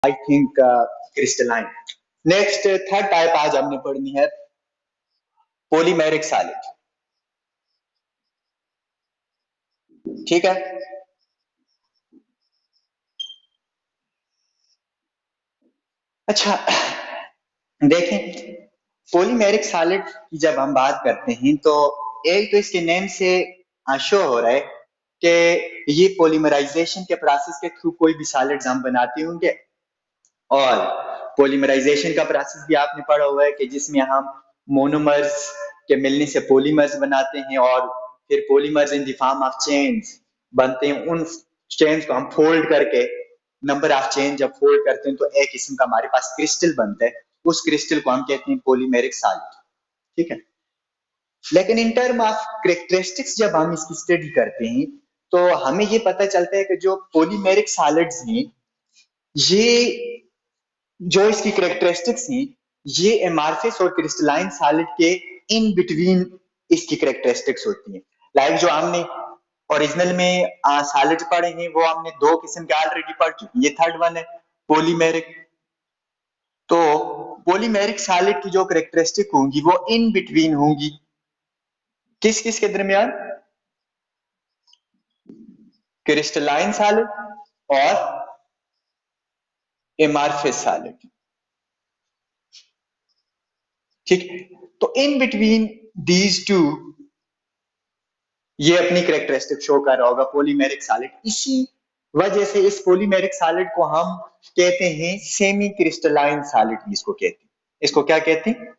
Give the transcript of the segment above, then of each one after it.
I think crystalline. Next third type आज हमने पढ़नी है पॉलीमेरिक सॉलिड। ठीक है, अच्छा देखें पॉलीमेरिक सॉलिड की जब हम बात करते हैं तो एक तो इसके नेम से शो हो रहा है कि ये पॉलीमराइजेशन के प्रोसेस के थ्रू कोई भी सॉलिड्स हम बनाते होंगे। और पॉलीमराइजेशन का प्रोसेस भी आपने पढ़ा हुआ है कि जिसमें हम मोनोमर्स के मिलने से पॉलीमर्स बनाते हैं और फिर polymers in the form of chains बनते हैं। उन चेन्स को हम फोल्ड करके नंबर ऑफ चेन जब फोल्ड करते हैं तो एक किस्म का हमारे पास क्रिस्टल बनता है। उस क्रिस्टल को हम कहते हैं पॉलीमेरिक सॉलिड। ठीक है, लेकिन इन टर्म ऑफ कैरेक्टरिस्टिक्स जब हम इसकी स्टडी करते हैं तो हमें ये पता चलता है कि जो पॉलीमेरिक सॉलिड्स हैं ये जो इसकी कैरेक्टरिस्टिक्स हैं ये एमार्फिस और क्रिस्टलाइन सॉलिड के इन बिटवीन इसकी कैरेक्टरिस्टिक्स होती हैं। लाइक जो हमने ओरिजिनल में सॉलिड पढ़े हैं वो हमने दो किस्म के ऑलरेडी पढ़ चुके। ये थर्ड वन है पॉलीमेरिक। तो पॉलीमेरिक सॉलिड की जो कैरेक्टरिस्टिक होंगी वो इन बिटवीन होंगी, किस किस के दरमियान, क्रिस्टलाइन सॉलिड और एमार्फिस सॉलिड। ठीक, तो इन बिटवीन दीज टू ये अपनी कैरेक्टरिस्टिक शो कर रहा होगा पॉलीमेरिक सॉलिड। इसी वजह से इस पॉलीमेरिक सॉलिड को हम कहते हैं सेमी क्रिस्टलाइन सॉलिड। इसको कहते हैं, इसको क्या कहते हैं,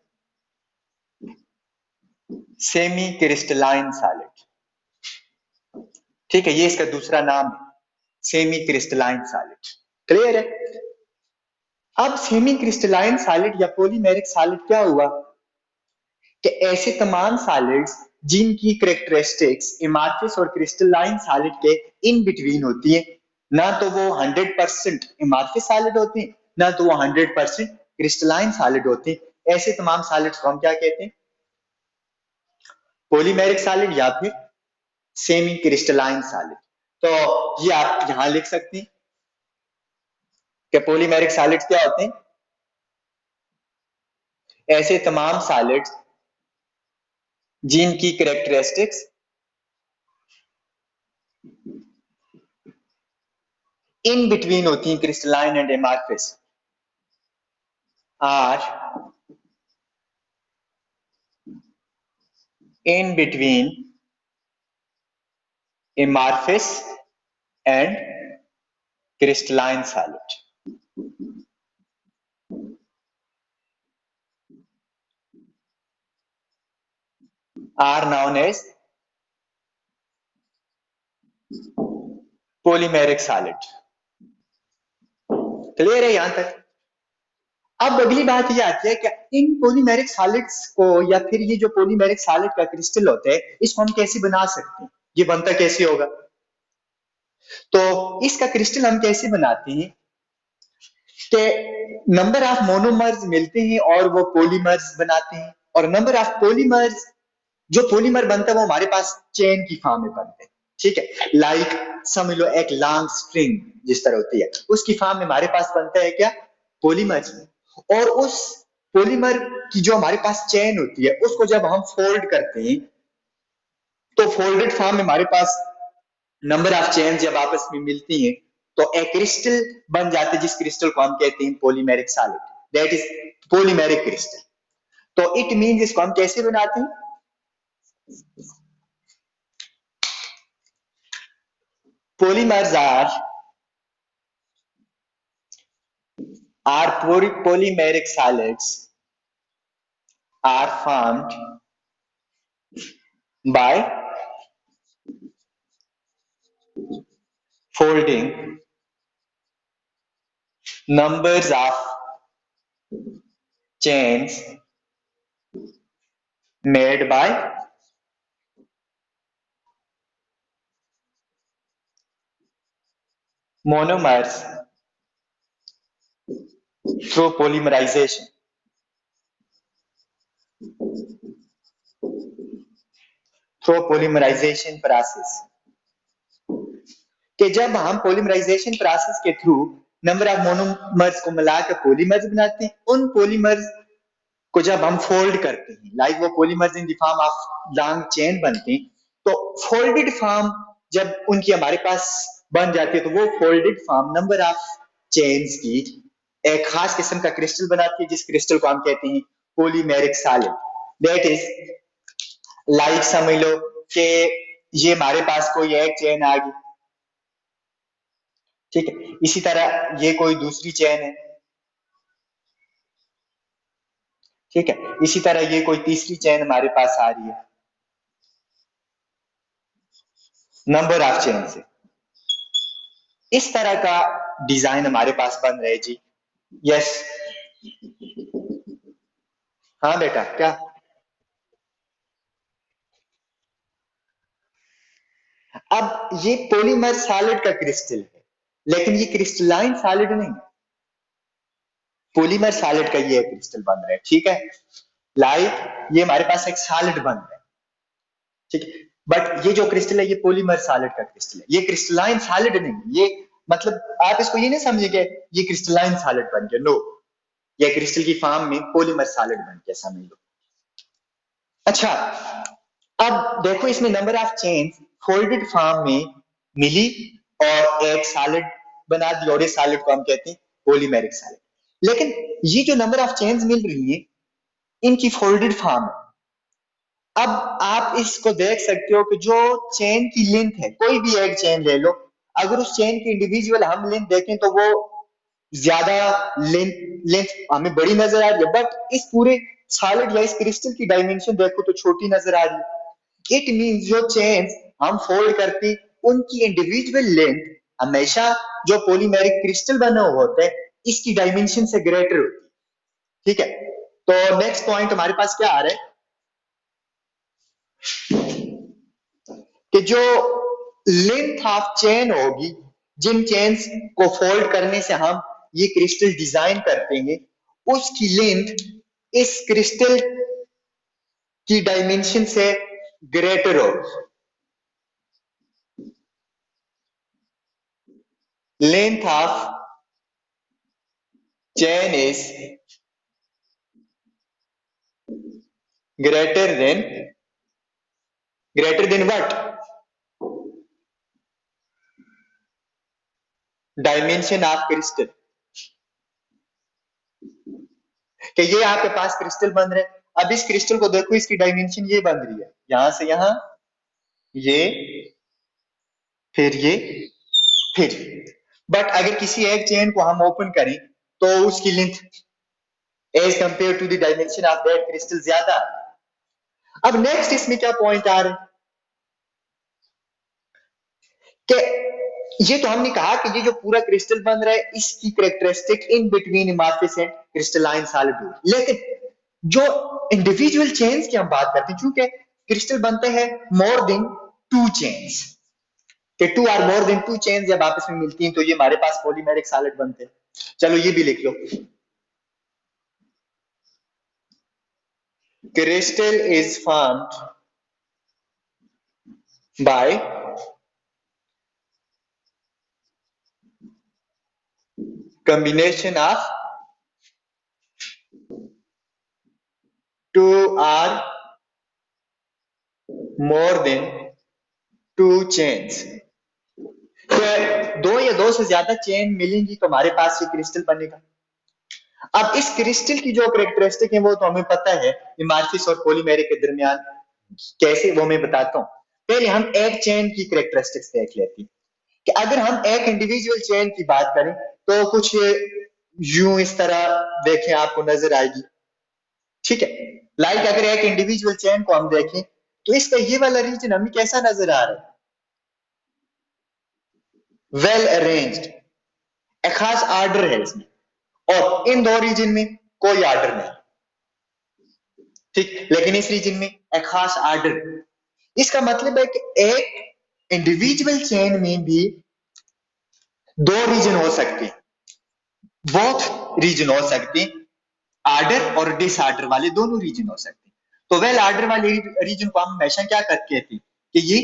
सेमी क्रिस्टलाइन सॉलिड। ठीक है, ये इसका दूसरा नाम है सेमी क्रिस्टलाइन सॉलिड। क्लियर है। अब सेमी क्रिस्टलाइन सॉलिड या पॉलीमेरिक सॉलिड क्या हुआ कि ऐसे तमाम सॉलिड्स जिनकी कैरेक्टरिस्टिक्स एमार्फिस और क्रिस्टलाइन सॉलिड के इन बिटवीन होती है, ना तो वो 100% एमार्फिस सॉलिड होती है ना तो वो 100% क्रिस्टलाइन सॉलिड होती है। ऐसे तमाम सॉलिड्स को हम क्या कहते हैं, पॉलीमेरिक सॉलिड या फिर सेमी क्रिस्टलाइन सॉलिड। तो ये आप यहां लिख सकते हैं कि पॉलीमेरिक सॉलिड्स क्या होते हैं, ऐसे तमाम सॉलिड्स जिनकी कैरेक्टरिस्टिक्स इन बिटवीन होती हैं crystalline and amorphous are in between amorphous and crystalline solid are known as polymeric solid। Clear है यहां तक। अब अगली बात ये आती है कि इन पॉलीमेरिक सॉलिड्स को या फिर ये जो पॉलीमेरिक सॉलिड का क्रिस्टल होता है इसको हम कैसे बना सकते हैं, ये बनता कैसे होगा। तो इसका क्रिस्टल हम कैसे बनाते हैं कि नंबर ऑफ मोनोमर्स मिलते हैं और वो पॉलीमर्स बनाते हैं, और नंबर ऑफ पॉलीमर्स जो पॉलीमर बनता है वो हमारे पास चेन की फॉर्म में बनते हैं। ठीक है, लाइक समझ लो एक लॉन्ग स्ट्रिंग जिस तरह होती है उसकी फॉर्म में हमारे पास बनता है क्या, पॉलीमर। और उस पॉलीमर की जो हमारे पास चेन होती है उसको जब हम फोल्ड करते हैं तो फोल्डेड फॉर्म में हमारे पास नंबर ऑफ चेन जब आपस में मिलती हैं तो एक क्रिस्टल बन जाते हैं जिस क्रिस्टल को हम कहते हैं polymeric solid, that is polymeric crystal. तो इट मींस इसको हम कैसे बनाते हैं, polymers are polymeric solids are formed by folding numbers of chains made by monomers through polymerization। Through polymerisation process, कि जब हम पोलीमराइजेशन प्रोसेस के थ्रू नंबर ऑफ मोनोमर्स को मिलाकर पॉलीमर्स बनाते हैं। उन पॉलीमर्स को जब हम फोल्ड करते हैं, लाइक वो polymers in the form of long chain बनते हैं, तो फोल्डेड फॉर्म जब उनकी हमारे पास बन जाती है, तो वो folded form number of chains की एक खास किस्म का क्रिस्टल बनाती है, जिस क्रिस्टल को हम कहते हैं polymeric solid. That is like समझ लो कि ये हमारे पास कोई एक चेन आ गई, ठीक है, इसी तरह ये कोई दूसरी चेन है, ठीक है, इसी तरह ये कोई तीसरी चेन हमारे पास आ रही है, नंबर ऑफ चेन से। इस तरह का डिजाइन हमारे पास बन रहा है जी। यस, हाँ बेटा क्या? अब ये पॉलीमर सॉलिड का क्रिस्टल है, लेकिन ये क्रिस्टलाइन सॉलिड नहीं है, पॉलीमर सॉलिड का ये क्रिस्टल बन रहा है, ठीक है, लाइक ये हमारे पास एक सॉलिड बन रहा है, ठीक है, बट ये जो क्रिस्टल है ये पॉलीमर सॉलिड का क्रिस्टल है, ये क्रिस्टलाइन सॉलिड नहीं है। ये मतलब आप इसको ये नहीं समझिए ये क्रिस्टलाइन सॉलिड बन गया, नो, ये क्रिस्टल की फॉर्म में पॉलीमर सॉलिड बन गया, समझ लो। अच्छा, अब देखो इसमें number of chains folded form में मिली और एक सॉलिड बना दी, और इस सॉलिड को हम कहते हैं पॉलीमेरिक सॉलिड। लेकिन ये जो नंबर ऑफ चेन्स मिल रही है इनकी फोल्डेड फॉर्म है। अब आप इसको देख सकते हो कि जो चेन की लेंथ है, कोई भी एक चेन ले लो, अगर उस चेन की इंडिविजुअल हम लेंथ देखें तो वो ज्यादा लेंथ लेंथ हमें बड़ी नजर आ रही है, बट इस पूरे सॉलिड या इस क्रिस्टल की डायमेंशन देखो तो छोटी नजर आ रही है। इट मींस जो चेन्स हम फोल्ड करते उनकी इंडिविजुअल लेंथ हमेशा जो पॉलीमेरिक क्रिस्टल बना हुआ होता है इसकी डायमेंशन से ग्रेटर होती है, ठीक है। तो नेक्स्ट पॉइंट हमारे पास क्या आ रहा है कि जो लेंथ ऑफ चेन होगी, जिन चेन्स को फोल्ड करने से हम ये क्रिस्टल डिजाइन करते हैं, उसकी लेंथ इस क्रिस्टल की डायमेंशन से ग्रेटर होगी। Length of chain is greater than what? Dimension of crystal. कि ये आपके पास क्रिस्टल बन रहे, अब इस क्रिस्टल को देखो, इसकी डायमेंशन ये बन रही है, यहां से यहां, ये, फिर ये, फिर, बट अगर किसी एक चेन को हम ओपन करें तो उसकी length as compare to the dimension of that crystal ज्यादा। अब नेक्स्ट इसमें क्या पॉइंट आ रहे कि ये तो हमने कहा कि ये जो पूरा क्रिस्टल बन रहा है इसकी characteristic in between amorphic and crystalline solid, लेकिन जो इंडिविजुअल चेन्स की हम बात करते हैं, क्योंकि क्रिस्टल बनते हैं मोर देन टू चेन्स, कि two are more than two chains जब आपस में मिलती हैं तो ये हमारे पास पॉलीमेरिक सॉलिड बनते हैं। चलो ये भी लिख लो, crystal is formed by combination of two or more than two chains। तो दो या दो से ज्यादा चेन मिलेंगी तो हमारे पास ये क्रिस्टल बनेगा। अब इस क्रिस्टल की जो कैरेक्टरिस्टिक है वो तो हमें पता है, अमॉर्फिक और पॉलीमेरिक के दरमियान कैसे, वो मैं बताता हूं। पहले हम एक चेन की कैरेक्टरिस्टिक्स देख लेते हैं कि अगर हम एक इंडिविजुअल चेन की बात करें तो कुछ यूं इस तरह देखें आपको नजर आएगी, ठीक है, लाइक अगर एक इंडिविजुअल चेन को हम देखें तो इसका ये वाला रीजन हमें कैसा नजर आ रहा है, वेल अरेंज्ड, एक खास आर्डर है इसमें, और इन दो रीजन में कोई आर्डर नहीं, ठीक, लेकिन इस रीजन में एक खास आर्डर। इसका मतलब है कि एक इंडिविजुअल चेन में भी दो रीजन हो सकते हैं, बोथ रीजन हो सकते हैं, आर्डर और डिसऑर्डर वाले दोनों रीजन हो सकते हैं। तो वेल आर्डर वाले रीजन को हम हमेशा क्या कहते हैं कि ये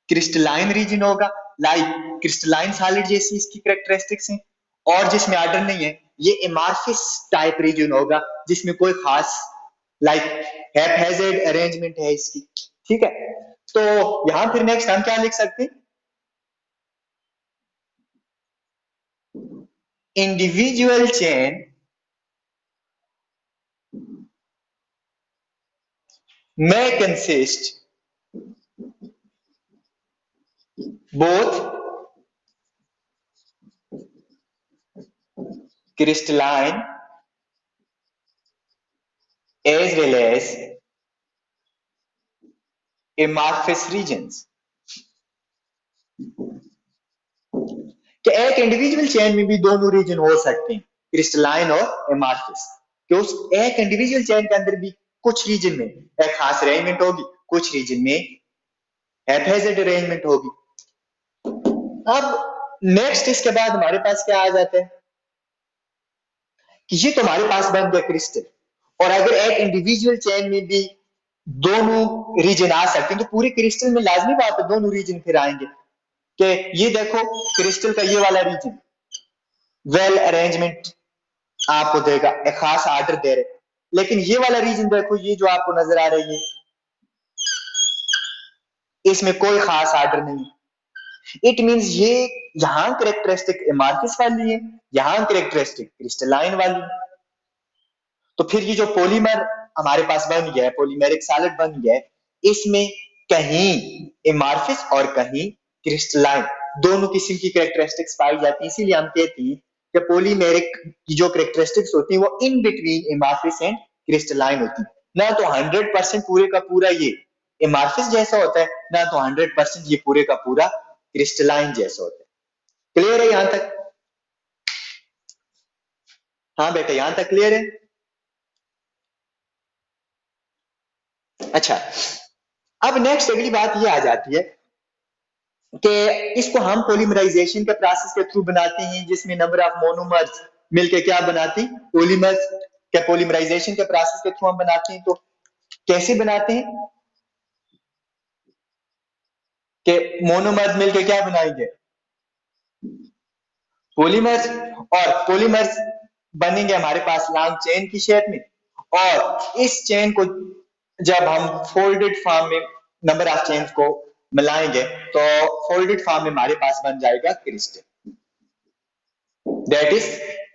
क्रिस्टलाइन रीजन होगा, लाइक क्रिस्टलाइन सॉलिड जैसी इसकी कैरेक्टरिस्टिक्स हैं, और जिसमें ऑर्डर नहीं है, ये एमार्फिस टाइप रीजन होगा जिसमें कोई खास लाइक हैपहैज़र्ड अरेंजमेंट है इसकी। ठीक है, तो यहां फिर नेक्स्ट हम क्या लिख सकते हैं, individual chain may consist both crystalline as well as amorphous regions। कि एक इंडिविजुअल चेन में भी दोनों रीजन हो सकते हैं, क्रिस्टलाइन और एमार्फिस, कि उस एक इंडिविजुअल चेन के अंदर भी कुछ रीजन में एक खास अरेंजमेंट होगी, कुछ रीजन में हैपहैज़र्ड अरेंजमेंट होगी। अब नेक्स्ट इसके बाद हमारे पास क्या आ जाता है कि ये तो हमारे पास बन गया क्रिस्टल, और अगर एक इंडिविजुअल चेन में भी दोनों रीजन आ सकते हैं तो पूरे क्रिस्टल में लाजमी बात है दोनों रीजन फिर आएंगे। कि ये देखो क्रिस्टल का ये वाला रीजन वेल अरेंजमेंट आपको देगा, एक खास आर्डर दे रहे, लेकिन ये वाला रीजन देखो, ये जो आपको नजर आ रही है इसमें कोई खास आर्डर नहीं। इट मींस ये यहां कैरेक्टरिस्टिक एमार्फिस वाली है, यहां कैरेक्टरिस्टिक क्रिस्टलाइन वाली है। तो फिर ये जो पॉलीमर हमारे पास बन गया है, पॉलीमेरिक सॉलिड बन गया है, इसमें कहीं एमार्फिस और कहीं क्रिस्टलाइन दोनों किस्म की कैरेक्टरिस्टिक्स पाई जाती है। इसीलिए हम कहते हैं कि पॉलीमेरिक की जो कैरेक्टरिस्टिक्स होती है वो इन बिटवीन एमार्फिस एंड क्रिस्टलाइन होती है। ना तो 100% पूरे का पूरा ये एमार्फिस जैसा होता है, ना तो 100% ये पूरे का पूरा क्रिस्टलाइन जैसा होता है। क्लियर है यहां तक? हाँ बेटा, यहां तक क्लियर है? अच्छा, अब नेक्स्ट अगली बात ये आ जाती है कि इसको हम पॉलीमराइजेशन के प्रोसेस के थ्रू बनाते हैं, जिसमें नंबर ऑफ मोनोमर्स मिलके क्या बनाती, पॉलीमर्स के पॉलीमराइजेशन के प्रोसेस के थ्रू हम बनाते हैं। तो कैसे बनाते हैं कि मोनोमर्स मिलके क्या बनाएंगे, पॉलीमर्स, और पॉलीमर्स बनेंगे हमारे पास लॉन्ग चेन की शेप में, और इस चेन को जब हम फोल्डेड फॉर्म में नंबर ऑफ चेन्स को मिलाएंगे तो फोल्डेड फॉर्म में हमारे पास बन जाएगा crystal, that is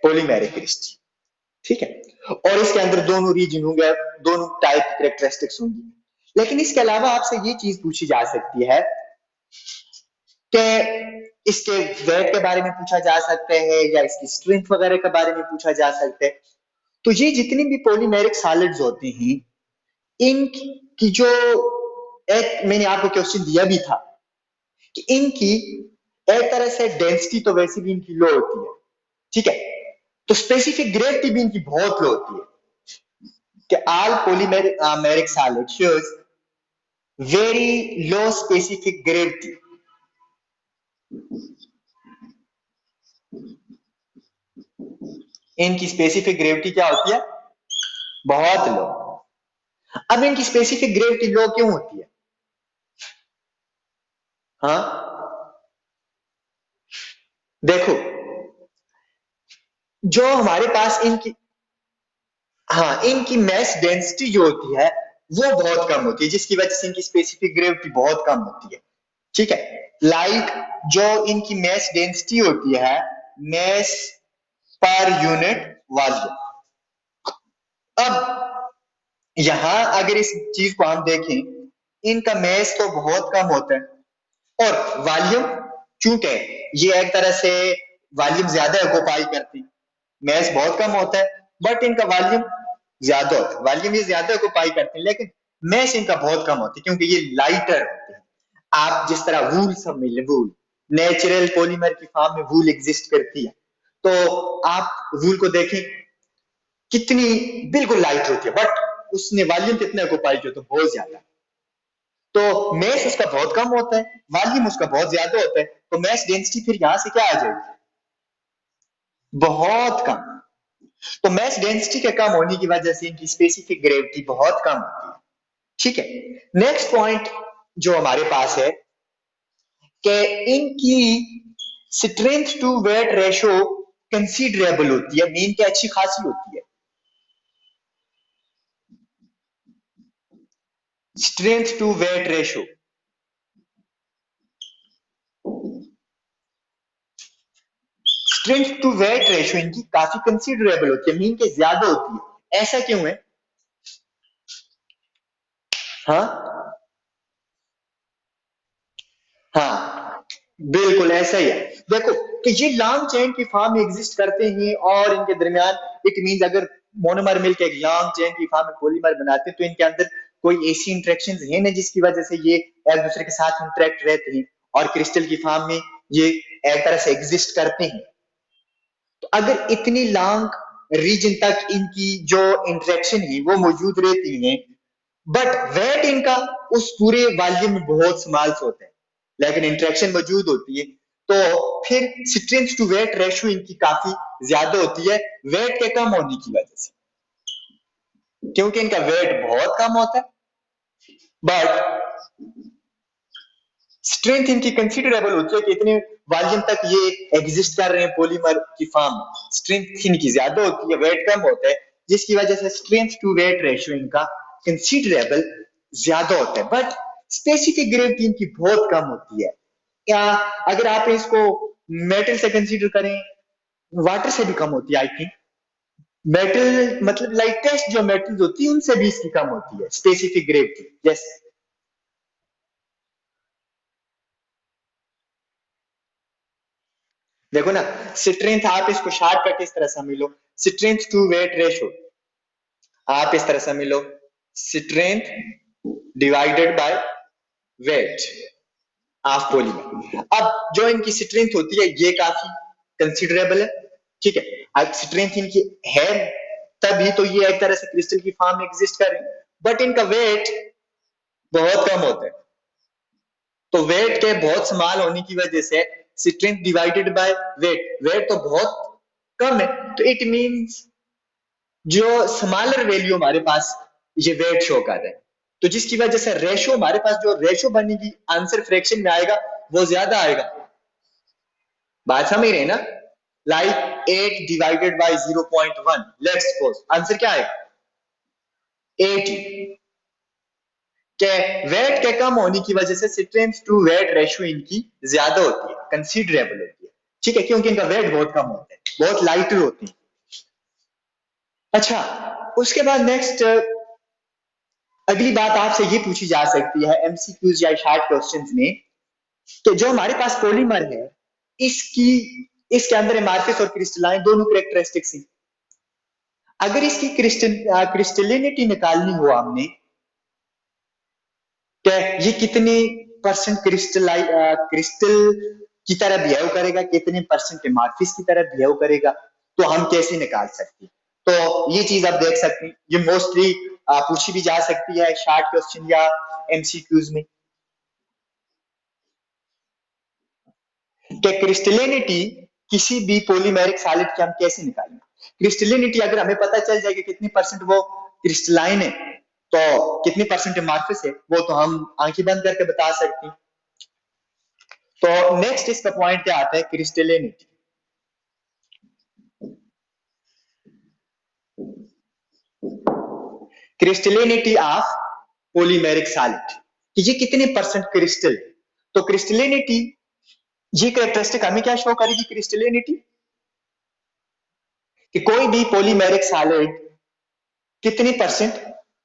polymeric crystal. ठीक है, और इसके अंदर दोनों रीजन होंगे, दोनों टाइप कैरेक्टरिस्टिक्स होंगी। लेकिन इसके अलावा आपसे ये चीज पूछी जा सकती है कि इसके वेट के बारे में पूछा जा सकता है या इसकी स्ट्रेंथ वगैरह के बारे में पूछा जा सकता है। तो ये जितनी भी पॉलीमेरिक सॉलिड्स होते हैं, इनकी जो एक मैंने आपको क्वेश्चन दिया भी था कि इनकी एक तरह से डेंसिटी तो वैसे भी इनकी लो होती है, ठीक है, तो स्पेसिफिक ग्रेविटी भी इनकी बहुत लो होती है कि all polymeric solid shows very low specific gravity. इनकी स्पेसिफिक ग्रेविटी क्या होती है, बहुत लो। अब इनकी स्पेसिफिक ग्रेविटी लो क्यों होती है? हाँ देखो, जो हमारे पास इनकी, हाँ इनकी मैस डेंसिटी जो होती है वो बहुत कम होती है, जिसकी वजह से इनकी स्पेसिफिक ग्रेविटी बहुत कम होती है। ठीक है, लाइक जो इनकी मैस डेंसिटी होती है, मैस पर यूनिट वॉल्यूम। अब यहां अगर इस चीज को हम देखें, इनका मैस तो बहुत कम होता है और वॉल्यूम, चूंकि ये एक तरह से वॉल्यूम ज्यादा ऑक्यूपाई करती, मैस बहुत कम होता है बट इनका वॉल्यूम ज्यादा होता है, वॉल्यूम ये ज्यादा ऑक्यूपाई करते हैं लेकिन मैस इनका बहुत कम होती है क्योंकि ये लाइटर होते हैं। आप जिस तरह वूल सब मिले, वूल नेचुरल पॉलीमर की फॉर्म में वूल एग्जिस्ट करती है, तो आप वूल को देखें कितनी बिल्कुल लाइट होती है बट उसने वॉल्यूम कितना ऑक्यूपाई किया, तो बहुत ज्यादा। तो मैस उसका बहुत कम होता है, वॉल्यूम उसका बहुत ज्यादा होता है, तो मैस डेंसिटी फिर यहां से क्या आ जाएगी, बहुत कम। तो मैस डेंसिटी के कम होने की वजह से इनकी स्पेसिफिक ग्रेविटी बहुत कम होती है। ठीक है, नेक्स्ट पॉइंट जो हमारे पास है कि इनकी strength to weight ratio considerable होती है, मीन क्या अच्छी खासी होती है। Strength to weight ratio, strength to weight ratio इनकी काफी कंसीडरेबल होती है, मीन के ज्यादा होती है। ऐसा क्यों है? हाँ हाँ, बिल्कुल ऐसा ही है। देखो कि ये लॉन्ग चेन की फॉर्म में एग्जिस्ट करते हैं और इनके दरमियान इट मींस अगर मोनोमर मिलकर एक लॉन्ग चेन की फॉर्म में पॉलीमर बनाते हैं तो इनके अंदर कोई ऐसी इंटरेक्शंस है ना जिसकी वजह से ये एक दूसरे के साथ इंटरेक्ट रहते हैं और क्रिस्टल की फॉर्म में ये एक तरह से एग्जिस्ट करते हैं। तो अगर इतनी लॉन्ग रीजन तक इनकी जो इंटरेक्शन है वो मौजूद रहती है, बट वेट इनका उस पूरे वॉल्यूम में बहुत स्मॉल होता है, लेकिन इंटरेक्शन मौजूद होती है, तो फिर स्ट्रेंथ टू वेट रेशियो इनकी काफी ज्यादा होती है वेट के कम होने की वजह से, क्योंकि इनका वेट बहुत कम होता है बट स्ट्रेंथ इनकी कंसिडरेबल होती है कि इतने वॉल्यूम तक ये एग्जिस्ट कर रहे हैं पॉलीमर की फॉर्म में, स्ट्रेंथ इनकी ज्यादा होती है वेट कम होता है, जिसकी वजह से स्ट्रेंथ टू वेट रेशियो इनका कंसिडरेबल ज्यादा होता है, बट स्पेसिफिक ग्रेविटी इनकी बहुत कम होती है। या अगर आप इसको मेटल से कंसीडर करें, वाटर से भी कम होती है आई थिंक। मेटल मतलब लाइटेस्ट जो मेटल्स होती है उनसे भी इसकी कम होती है स्पेसिफिक ग्रेविटी। यस, देखो ना, स्ट्रेंथ आप इसको शॉर्टकट इस तरह समझ लो, स्ट्रेंथ टू वेट रेशो आप इस तरह समझ लो, strength divided by weight of polymer. अब जो इनकी स्ट्रेंथ होती है ये काफी कंसिडरेबल है, ठीक है। अब स्ट्रेंथ इनकी है तभी तो ये एक तरह से क्रिस्टल की फॉर्म में एग्जिस्ट कर रहे हैं, बट इनका वेट बहुत कम होता है, तो वेट के बहुत स्मॉल होने की वजह से strength divided by weight, weight तो बहुत कम है, तो इट मींस जो स्मॉलर वैल्यू हमारे पास ये वेट शो कर रहे हैं, तो जिसकी वजह से रेशो हमारे पास जो रेशो बनेगी आंसर फ्रैक्शन में आएगा वो ज्यादा आएगा। बात समझ रहे हैं ना? Like 8 divided by 0.1, let's suppose answer क्या आएगा 80 के। वेट के कम होने की वजह से स्ट्रेंथ टू वेट रेशियो इनकी ज्यादा होती है, कंसीडरेबल होती है, ठीक है, क्योंकि इनका वेट बहुत कम होता है, बहुत लाइटर होती है। अच्छा, उसके बाद नेक्स्ट अगली बात आपसे ये पूछी जा सकती है एमसीक्यूज या शॉर्ट क्वेश्चंस में कि जो हमारे पास पॉलीमर है इसकी इसके अंदर एमार्फिस और क्रिस्टलाइन दोनों कैरेक्टरिस्टिक्स हैं। अगर इसकी क्रिस्टलिनिटी निकालनी हो हमने कि ये कितने परसेंट क्रिस्टल की तरह बिहेव करेगा, कितने परसेंट एमार्फिस की तरह बिहेव करेगा, तो हम कैसे निकाल सकते हैं? तो ये चीज आप देख सकते हैं, ये मोस्टली पूछी भी जा सकती है शॉर्ट क्वेश्चन या एमसीक्यूज में कि क्रिस्टलिनिटी किसी भी पॉलीमेरिक सॉलिड की हम कैसे निकालेंगे। क्रिस्टलिनिटी अगर हमें पता चल जाएगा कितनी परसेंट वो क्रिस्टलाइन है तो कितनी परसेंट एमार्फिस है वो तो हम आंखें बंद करके बता सकते हैं। तो नेक्स्ट इसका पॉइंट क्या आता है, क्रिस्टलिनिटी। क्रिस्टलिनिटी ऑफ पॉलीमेरिक सॉलिड कि ये कितने परसेंट क्रिस्टल है, तो क्रिस्टलिनिटी ये कैरेक्टरिस्टिक हमें क्या शो करेगी क्रिस्टलिनिटी कि कोई भी पॉलीमेरिक सॉलिड कितने परसेंट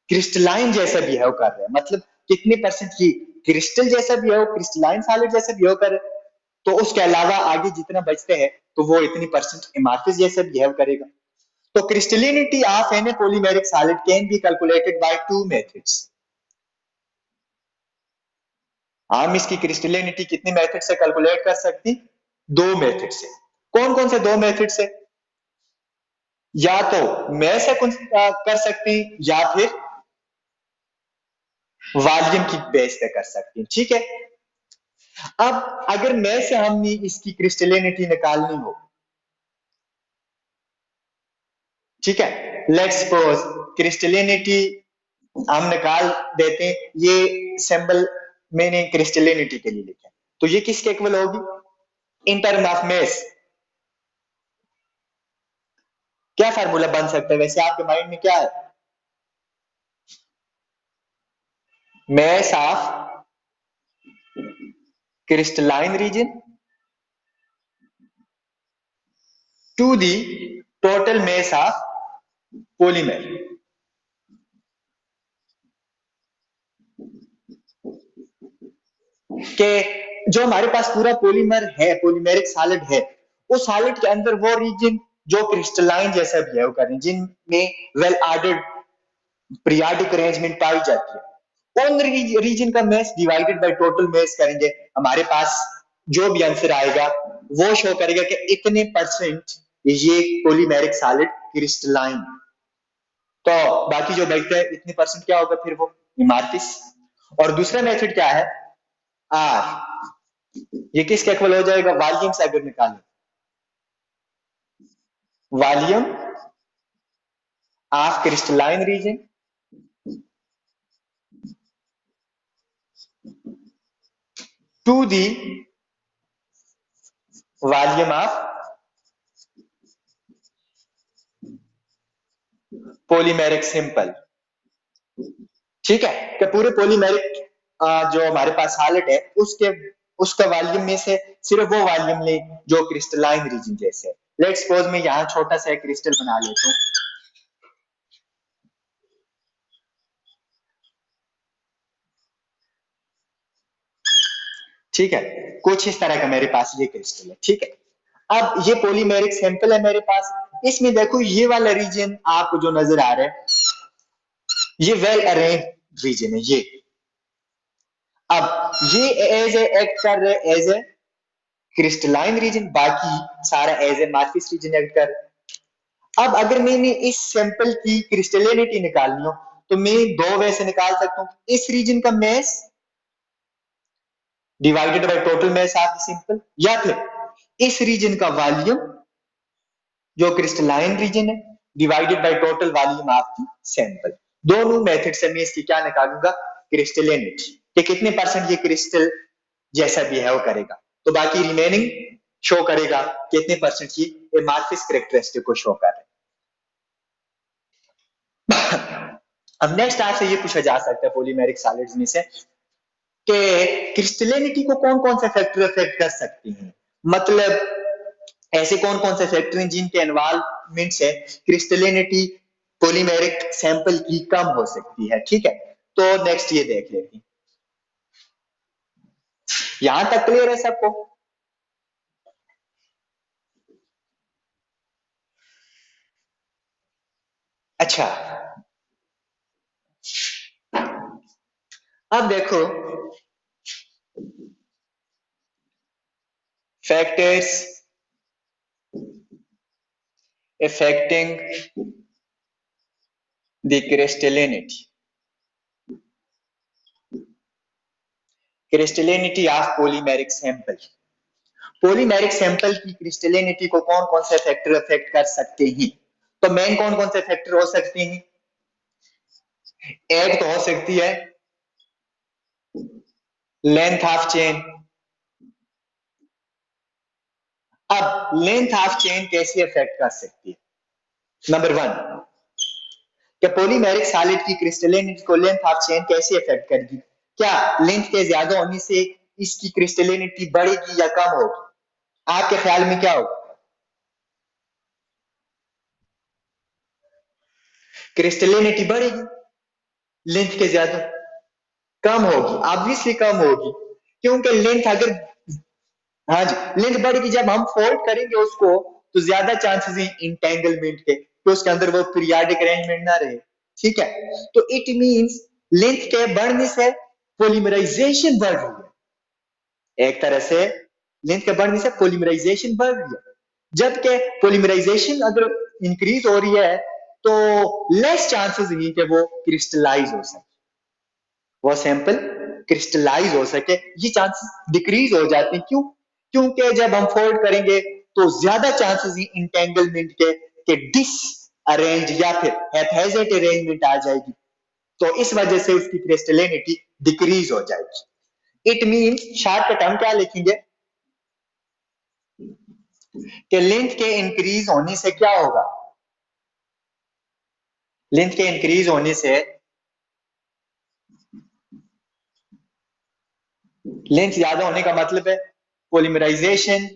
क्रिस्टलाइन जैसा बिहेव कर रहे हैं, मतलब कितने परसेंट ये क्रिस्टल जैसा बिहेव क्रिस्टलाइन सॉलिड जैसा बिहेव कर रहे हैं, तो उसके अलावा आगे जितना बचते हैं तो वो इतनी परसेंट एमार्फिस जैसा बिहेव करेगा। तो crystallinity of any polymeric solid can be calculated by two methods. हम इसकी क्रिस्टलिनिटी कितने मेथड से कैलकुलेट कर सकते हैं? दो मेथड से। कौन कौन से दो मेथड से? या तो मैं से कर सकते हैं या फिर वॉल्यूम की बेस पे कर सकते हैं, ठीक है। अब अगर मैं से हमने इसकी क्रिस्टलिनिटी निकालनी हो, ठीक है, लेट्स सपोज क्रिस्टलिनिटी हम निकाल देते हैं, ये सिंबल मैंने क्रिस्टलिनिटी के लिए लिखा है, तो ये किसके इक्वल होगी इन टर्म ऑफ मेस? क्या फार्मूला बन सकता है वैसे आपके माइंड में क्या है? mass of crystalline region to the total mass of polymer. के जो हमारे पास पूरा पॉलीमर है, पॉलीमेरिक सॉलिड है, उस सॉलिड के अंदर वो रीजन जो क्रिस्टलाइन जैसा बिहेव करें, जिनमें वेल ऑर्डर्ड पीरियोडिक अरेंजमेंट पाई जाती है, उन रीजन का mass divided by total mass करेंगे, हमारे पास जो भी आंसर आएगा वो शो करेगा कि इतने परसेंट ये पॉलीमेरिक सॉलिड क्रिस्टलाइन। तो बाकी जो बचता है इतने परसेंट क्या होगा फिर वो इमार्फिस। और दूसरा मेथड क्या है? आर, ये किसके इक्वल हो जाएगा? वॉल्यूम से अगर निकालें, volume of crystalline region to the volume of polymeric simple. ठीक है, कि पूरे पॉलीमेरिक जो हमारे पास सॉलिड है उसके उसका वॉल्यूम में से सिर्फ वो वॉल्यूम ले जो क्रिस्टलाइन रीजन जैसे। लेट्स सपोज मैं यहां छोटा सा एक क्रिस्टल बना लेता हूं। ठीक है, कुछ इस तरह का मेरे पास ये क्रिस्टल है। ठीक है, अब ये पॉलीमेरिक सैंपल है मेरे पास, इसमें देखो ये वाला रीजन आपको जो नजर आ रहा है ये वेल अरेंज रीजन है ये। अब ये एज ए एक्ट कर रहे एज ए क्रिस्टलाइन रीजन, बाकी सारा एज ए मार्फिस रीजन एक्ट कर रहा। अब अगर मैंने इस सैंपल की क्रिस्टलिनिटी निकालनी हो तो मैं दो वे से निकाल सकता हूं, इस रीजन का mass divided by total mass of the sample, या फिर इस रीजन का वॉल्यूम जो क्रिस्टलाइन रीजन है divided by total volume of the sample. दोनों मेथड से मैं इसकी क्या निकालूंगा? क्रिस्टलिनिटी, कि कितने परसेंट ये क्रिस्टल जैसा बिहेव करेगा। तो बाकी रिमेनिंग शो करेगा कितने परसेंट ये एमार्फिस कैरेक्टरिस्टिक को शो कर रहे हैं। अब नेक्स्ट आपसे ये पूछा जा सकता है पॉलीमेरिक सॉलिड्स में से कि क्रिस्टलिनिटी को कौन कौन से फैक्टर अफेक्ट कर सकती हैं, मतलब ऐसे कौन कौन से फैक्टर हैं जिनके इन्वॉल्वमेंट से क्रिस्टलिनिटी पॉलीमेरिक सैंपल की कम हो सकती है। ठीक है, तो नेक्स्ट ये देख लेते हैं। यहां तक क्लियर है सबको? अच्छा, अब देखो factors affecting the crystallinity of polymeric sample। Polymeric sample की क्रिस्टलिनिटी को कौन कौन से फैक्टर अफेक्ट कर सकते हैं? तो मेन कौन कौन से फैक्टर हो सकते हैं? एक तो हो सकती है लेंथ ऑफ चेन। अब लेंथ ऑफ चेन कैसे अफेक्ट कर सकती है? नंबर वन, क्या पॉलीमेरिक सॉलिड की क्रिस्टलिनिटी को लेंथ ऑफ चेन कैसे अफेक्ट करेगी? क्या लेंथ के ज्यादा होने से इसकी क्रिस्टलिनिटी बढ़ेगी या कम होगी? आपके ख्याल में क्या होगा? क्रिस्टलिनिटी बढ़ेगी, लेंथ के ज्यादा कम होगी, ऑब्वियसली कम होगी, क्योंकि लेंथ अगर, हाँ जी, लेंथ बढ़ेगी जब हम फोल्ड करेंगे उसको तो ज्यादा चांसेस है इंटेंगलमेंट के, तो उसके अंदर वो पीरियोडिक अरेंजमेंट ना रहे। ठीक है, तो इट मींस लेंथ के बढ़ने से पॉलीमराइजेशन बढ़ रही है। एक तरह से लेंथ के बढ़ने से पॉलीमराइजेशन बढ़ रही है, जबकि पॉलीमराइजेशन अगर इंक्रीज हो रही है तो लेस चांसेस है कि वो क्रिस्टलाइज हो सके, वो सैंपल क्रिस्टलाइज हो सके, ये चांसेस डिक्रीज हो जाते हैं। क्यों? क्योंकि जब हम फोल्ड करेंगे तो ज्यादा चांसेस हैं इंटेंगलमेंट के डिस अरेंज या फिर हैप्पैज़ेड अरेंजमेंट आ जाएगी, तो इस वजह से उसकी क्रिस्टलिनिटी डिक्रीज हो जाएगी। इट मीन शॉर्टकट हम क्या लिखेंगे कि लेंथ के इंक्रीज होने से क्या होगा? लेंथ के इंक्रीज होने से, लेंथ ज्यादा होने का मतलब है पोलीमराइजेशन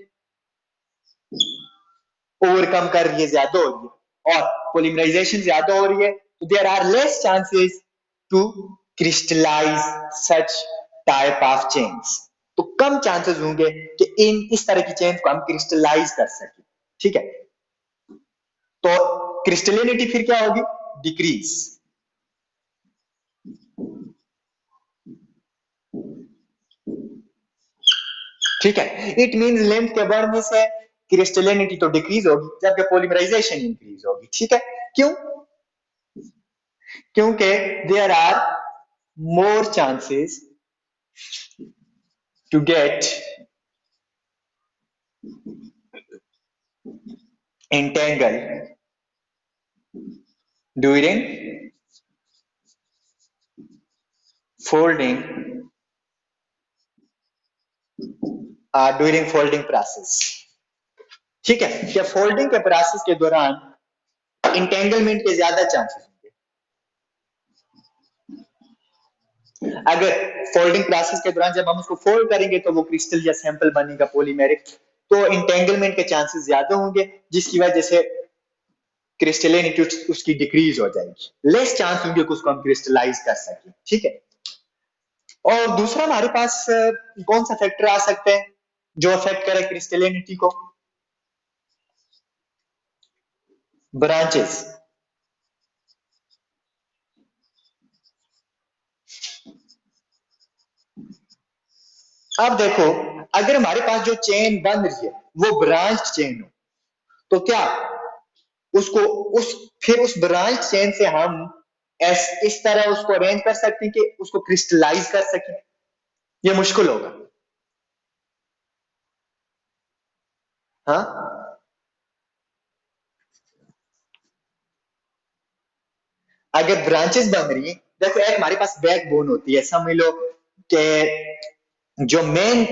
ओवरकम कर रही है, ज्यादा हो रही है, और पोलीमराइजेशन ज्यादा हो रही है, तो there are less chances to crystallize such type of chains. तो कम चांसेस होंगे कि इन इस तरह की चेन्स को हम क्रिस्टलाइज कर सकें। ठीक है, तो क्रिस्टलिनिटी फिर क्या होगी? डिक्रीज। ठीक है, इट मींस लेंथ के बढ़ने से क्रिस्टलिनिटी तो डिक्रीज होगी, जबकि पॉलीमराइजेशन इंक्रीज होगी। ठीक है, क्यों? क्योंकि there are more chances to get entangled during folding during folding process। ठीक है, क्या फोल्डिंग के प्रोसेस के दौरान इंटेंगलमेंट के ज्यादा चांसेस होंगे? अगर फोल्डिंग प्रोसेस के दौरान जब हम उसको फोल्ड करेंगे तो वो क्रिस्टल या सैंपल बनेगा पॉलीमेरिक, तो इंटेंगलमेंट के चांसेस ज्यादा होंगे, जिसकी वजह से क्रिस्टलिनिटी उसकी डिक्रीज हो जाएगी, लेस चांस होंगे कि उसको हम क्रिस्टलाइज कर सकें। ठीक है, और दूसरा हमारे पास कौन सा फैक्टर आ सकते हैं जो अफेक्ट करे क्रिस्टलिनिटी को? ब्रांचेस। अब देखो, अगर हमारे पास जो चेन बन रही है वो ब्रांच चेन हो, तो क्या उसको उस फिर उस ब्रांच चेन से हम इस तरह उसको अरेंज कर सकते हैं कि उसको क्रिस्टलाइज कर सकें? ये मुश्किल होगा। हाँ, अगर ब्रांचेस बन रही है, देखो एक हमारे पास बैक बोन होती है, समझ लो कि जो मेन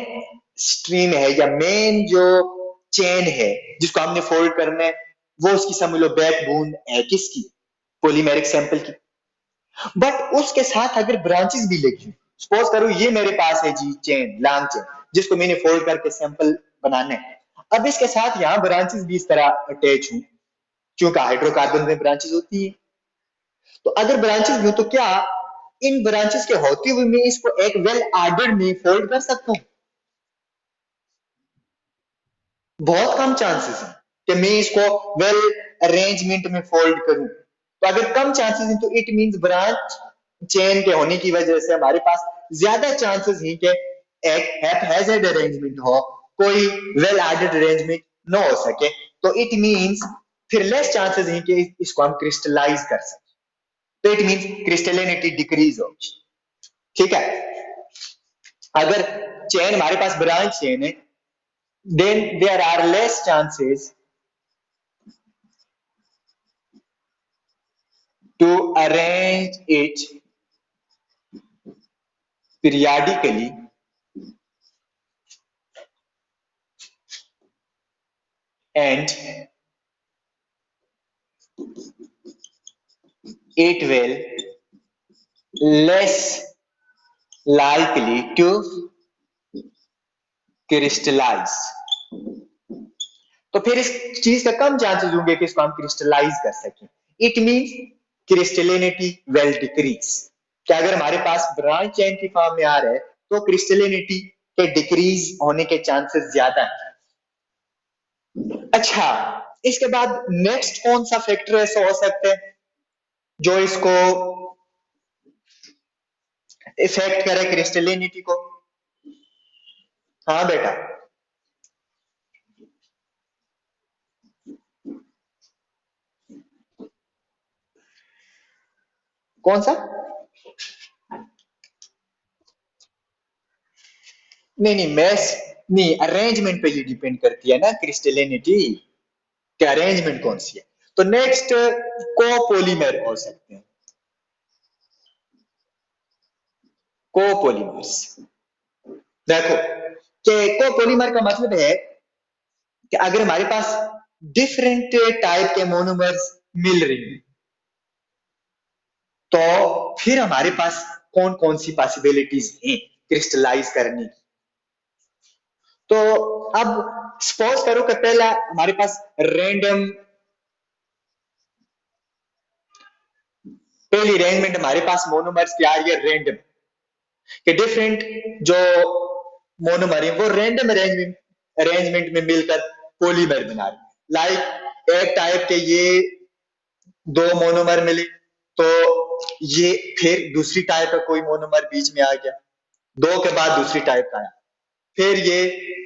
स्ट्रीम है या मेन जो चेन है जिसको हमने फोल्ड करना है, वो उसकी समझ लो बैक बोन है, किसकी? पॉलीमेरिक सैंपल की। बट उसके साथ अगर ब्रांचेस भी लगी, सपोज करो ये मेरे पास है जी चेन, लॉन्ग चेन, जिसको मैंने फोल्ड करके सैंपल बनाना है। अब इसके साथ यहाँ ब्रांचेस भी इस तरह अटैच हूं, क्योंकि हाइड्रोकार्बन में ब्रांचेस होती है। तो अगर ब्रांचेस भी हो तो क्या इन ब्रांचेस के होते हुए मैं इसको एक वेल आर्डर्ड में फोल्ड कर सकता हूँ? बहुत कम चांसेस है कि मैं इसको वेल अरेंजमेंट में फोल्ड करूं। तो अगर कम चांसेस हैं तो इट मींस ब्रांच चेन के होने की वजह से हमारे पास ज्यादा चांसेस हैं कि एक हैप्पैजार्ड अरेंजमेंट हो, कोई वेल ऑर्डर्ड अरेंजमेंट न हो सके। तो इट मींस फिर लेस चांसेस हैं कि इसको हम क्रिस्टलाइज कर सकें, तो इट मींस क्रिस्टलिनिटी डिक्रीज होगी। ठीक है, अगर चेन हमारे पास ब्रांच चेन है, then there are less chances to arrange it periodically and it will less likely to crystallize। तो फिर इस चीज का कम चांसेस होंगे कि इसको हम क्रिस्टलाइज कर सकें। It means crystallinity will decrease. क्या अगर हमारे पास ब्रांच चेन की फॉर्म में आ रहा है तो क्रिस्टलिनिटी के डिक्रीज होने के चांसेस ज्यादा है। अच्छा, इसके बाद नेक्स्ट कौन सा फैक्टर ऐसा हो सकता है जो इसको इफेक्ट करे क्रिस्टलिनिटी को? हाँ बेटा, कौन सा? नहीं नहीं, मैस नहीं, अरेंजमेंट पे ही डिपेंड करती है ना क्रिस्टलिनिटी, कि अरेंजमेंट कौन सी है। तो नेक्स्ट कोपोलीमर हो सकते हैं, कोपोलीमर्स। देखो कि कोपोलीमर का मतलब है कि अगर हमारे पास डिफरेंट टाइप के मोनोमर्स मिल रही हैं, तो फिर हमारे पास कौन कौन सी पॉसिबिलिटीज हैं क्रिस्टलाइज करने की। तो अब सपोज करो कि पहला हमारे पास रैंडम, पहली अरेंजमेंट हमारे पास मोनोमर्स की आ रही है रैंडम, कि डिफरेंट जो मोनोमर है वो रैंडम अरेंजमेंट में मिलकर पॉलीमर बना रहे हैं। लाइक एक टाइप के ये दो मोनोमर मिले, तो ये फिर दूसरी टाइप का कोई मोनोमर बीच में आ गया, दो के बाद दूसरी टाइप का आया, फिर ये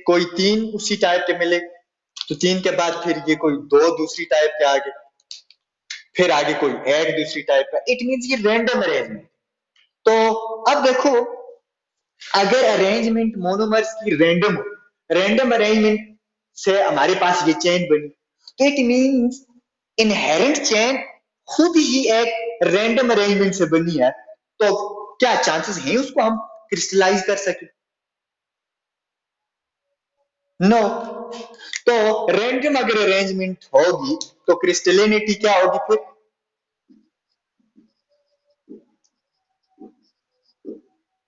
कोई तीन उसी टाइप के मिले, तो तीन के बाद फिर ये कोई दो दूसरी टाइप के आ गए, फिर आगे कोई एक दूसरी टाइप का। इट मींस ये रैंडम अरेंजमेंट। तो अब देखो, अगर अरेंजमेंट मोनोमर्स की रैंडम हो, रैंडम अरेंजमेंट से हमारे पास ये चेन बनी, तो इट मींस इनहेरेंट चेन खुद ही एक रैंडम अरेंजमेंट से बनी है। तो क्या चांसेस हैं उसको हम क्रिस्टलाइज कर सके? नो। तो रैंडम अगर अरेंजमेंट होगी तो क्रिस्टलिनिटी क्या होगी फिर?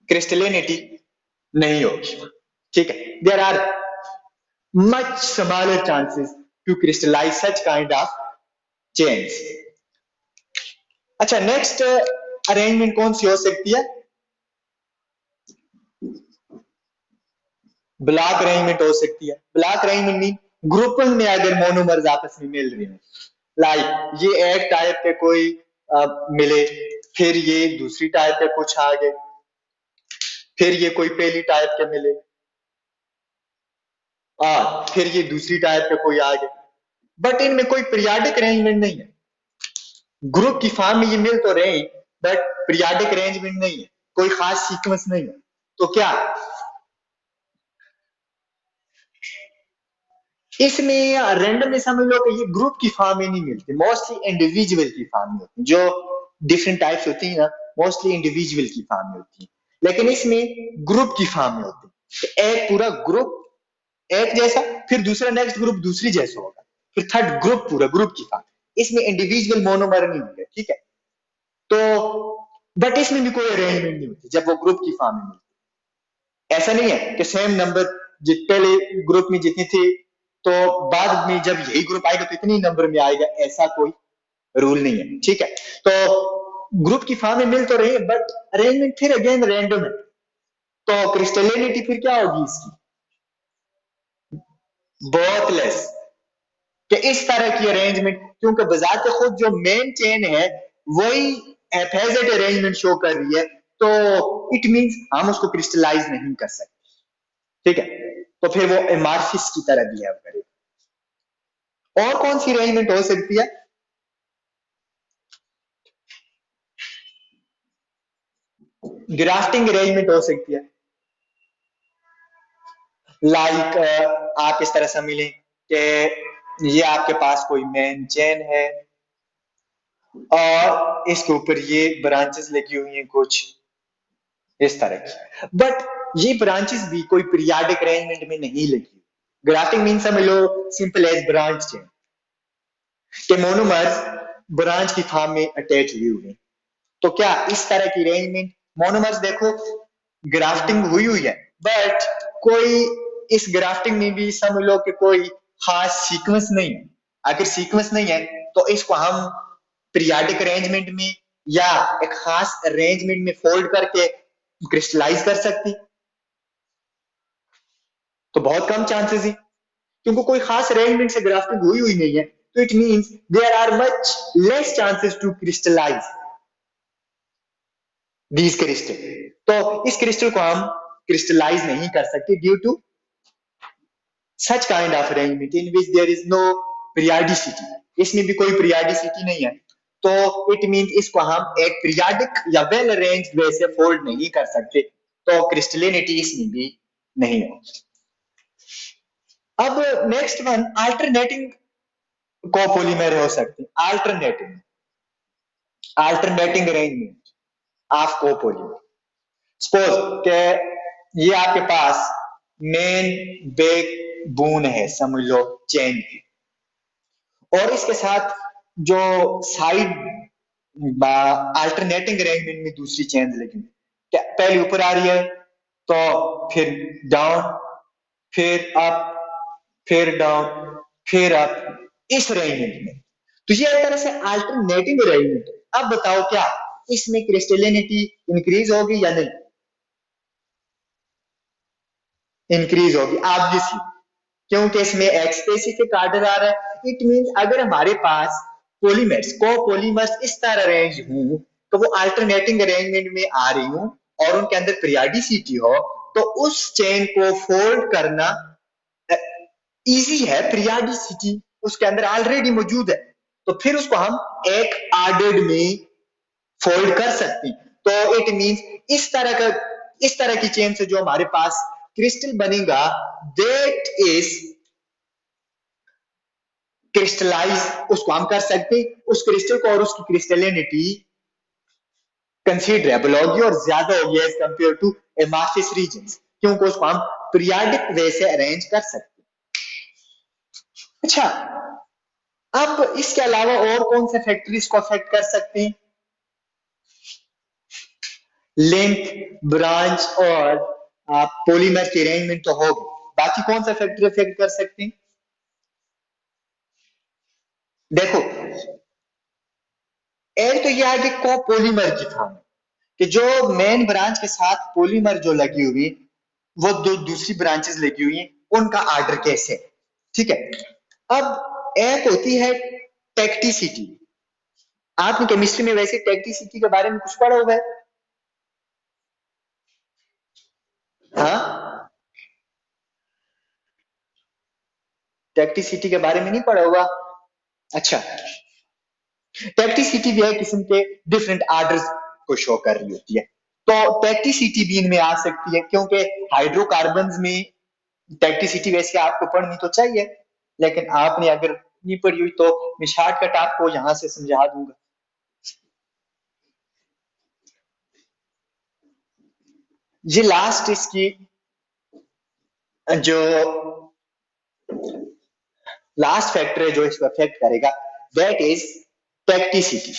क्रिस्टलिनिटी नहीं होगी। ठीक है, there are much smaller chances to crystallize such kind of chains. अच्छा, नेक्स्ट अरेंजमेंट कौन सी हो सकती है? ब्लॉक अरेंजमेंट हो सकती है। ब्लॉक अरेंजमेंट मीन ग्रुपिंग में अगर मोनोमर्स आपस में मिल रहे हैं, लाइक ये एक टाइप के कोई मिले, फिर ये दूसरी टाइप के कुछ आ गए, फिर ये कोई पहली टाइप के मिले, फिर ये दूसरी टाइप के कोई आ गए, बट इनमें कोई पीरियाडिक अरेंजमेंट नहीं है। ग्रुप की फॉर्म में ये मिल तो रहे, बट पीरियाडिक अरेंजमेंट नहीं है, कोई खास सीक्वेंस नहीं है। तो क्या इसमें रैंडम में समझ लो कि ये ग्रुप की फॉर्म में नहीं मिलती, मोस्टली इंडिविजुअल की फॉर्म में होती है। जो डिफरेंट टाइप्स होती है ना, मोस्टली इंडिविजुअल की फॉर्म में होती है, लेकिन इसमें ग्रुप की फॉर्म में होती है। तो एक पूरा ग्रुप एक जैसा, फिर दूसरा नेक्स्ट ग्रुप दूसरी जैसा होगा, फिर थर्ड ग्रुप पूरा ग्रुप की फॉर्म। इसमें इंडिविजुअल मोनोमर नहीं होंगे, ठीक है। तो बट इसमें भी कोई अरेंजमेंट नहीं होती जब वो ग्रुप की फॉर्म में मिलती। ऐसा नहीं है कि सेम नंबर पहले ग्रुप में जितनी थी, तो बाद में जब यही ग्रुप आएगा तो इतनी नंबर में आएगा, ऐसा कोई रूल नहीं है, ठीक है। तो ग्रुप की फॉर्म में मिल तो रही है, बट अरेंजमेंट फिर अगेन रैंडम है। तो क्रिस्टलिनिटी फिर क्या होगी इसकी? बहुत लेस। कि इस तरह की अरेंजमेंट, क्योंकि बजाते खुद जो मेन चेन है वही हैफेजेड अरेंजमेंट शो कर रही है, तो इट मींस हम उसको क्रिस्टलाइज नहीं कर सकते, ठीक है। तो फिर वो एमार्फिस की तरह बिहेव करेगा। और कौन सी अरेंजमेंट हो सकती है? ग्राफ्टिंग अरेंजमेंट हो सकती है। लाइक आप इस तरह से मिलें कि ये आपके पास कोई मेन चेन है और इसके ऊपर ये ब्रांचेस लगी हुई हैं कुछ इस तरह की, बट ये ब्रांचेस भी कोई पीरियाडिक अरेंजमेंट में नहीं लगी। ग्राफ्टिंग मीन समझ लो सिंपल एज ब्रांच चेन, के मोनोमर्स ब्रांच की फॉर्म में अटैच हुए हुए हैं। तो क्या इस तरह की अरेंजमेंट, मोनोमर्स देखो ग्राफ्टिंग हुई हुई है, बट कोई इस ग्राफ्टिंग में भी समझ लो कि कोई खास सीक्वेंस नहीं है। अगर सीक्वेंस नहीं है तो इसको हम पीरियाडिक अरेंजमेंट में या एक खास अरेंजमेंट में फोल्ड करके क्रिस्टलाइज कर सकती, तो बहुत कम चांसेस है, क्योंकि कोई खास अरेंजमेंट से ग्राफ्टिंग हुई हुई नहीं है। तो it means there are much less chances to crystallize these crystal. तो इस क्रिस्टल को हम क्रिस्टलाइज नहीं कर सकते due to such kind of arrangement in which there is no periodicity. इसमें भी कोई पीरियाडिसिटी नहीं है, तो इट मींस इसको हम एक पीरियाडिक या वेल अरेंज्ड वे से फोल्ड नहीं कर सकते, तो क्रिस्टलिनिटी इसमें भी नहीं है। अब नेक्स्ट वन, अल्टरनेटिंग कोपॉलीमर हो सकते हैं। Alternating arrangement of copolymer. Suppose के ये आपके पास मेन बैक बोन है, समझ लो चेन है, और इसके साथ जो साइड अल्टरनेटिंग अरेंजमेंट में दूसरी चेन लगी, क्या पहले ऊपर आ रही है तो फिर डाउन, फिर अप, फिर डाउन, फिर अप, इस अरेंजमेंट में। तो ये एक तरह से अल्टरनेटिंग अरेंजमेंट है। अब बताओ क्या इसमें क्रिस्टलिनिटी इंक्रीज होगी या नहीं? इंक्रीज होगी ऑब्वियसली, क्योंकि इसमें एक्स स्पेसिफिक आर्डर आ रहा है। इट मींस अगर हमारे पास पॉलीमर्स को पॉलीमर्स इस तरह अरेंज हूं तो वो अल्टरनेटिंग अरेंजमेंट में आ रही हूं और उनके अंदर पीरियोडिसिटी हो, तो उस चेन को फोल्ड करना इजी है, पीरियोडिसिटी उसके अंदर ऑलरेडी मौजूद है, तो फिर उसको हम एक आर्डर्ड में फोल्ड कर सकते हैं। तो इट मींस इस तरह की चेन से जो हमारे पास क्रिस्टल बनेगा, दैट इज क्रिस्टलाइज, उसको हम कर सकते हैं, उस क्रिस्टल को और उसकी क्रिस्टलिनिटी कंसीडरेबल होगी और ज्यादा होगी एज कंपेयर टू एमाफिस रीजन, क्योंकि उसको हम पीरियाडिक वे से अरेंज कर सकते हैं। अच्छा, अब इसके अलावा और कौन से फैक्टर इसको अफेक्ट कर सकते हैं? लिंक, ब्रांच और पॉलीमर की अरेंजमेंट तो होगी, बाकी कौन सा फैक्टर अफेक्ट कर सकते हैं? देखो, एक तो यह है कि कोपॉलीमर की फॉर्म, कि जो मेन ब्रांच के साथ पॉलीमर जो लगी हुई, वो दो दूसरी ब्रांचेस लगी हुई हैं, उनका आर्डर कैसे है? ठीक है। अब एक होती है टेक्टिसिटी। आपने केमिस्ट्री में वैसे टेक्टिसिटी के बारे में कुछ पढ़ा हुआ है? हाँ, टेक्टिसिटी के बारे में नहीं पढ़ा हुआ? अच्छा, टेक्टिसिटी भी है किस्म के डिफरेंट आर्डर्स को शो कर रही होती है। तो टेक्टिसिटी भी इनमें आ सकती है, क्योंकि हाइड्रोकार्बन में टेक्टिसिटी वैसे आपको पढ़नी तो चाहिए, लेकिन आपने अगर नहीं पढ़ी हुई तो मैं शॉर्टकट आपको यहां से समझा दूंगा। ये लास्ट इसकी जो लास्ट फैक्टर है जो इसको अफेक्ट करेगा, दैट इज टेक्टिसिटी।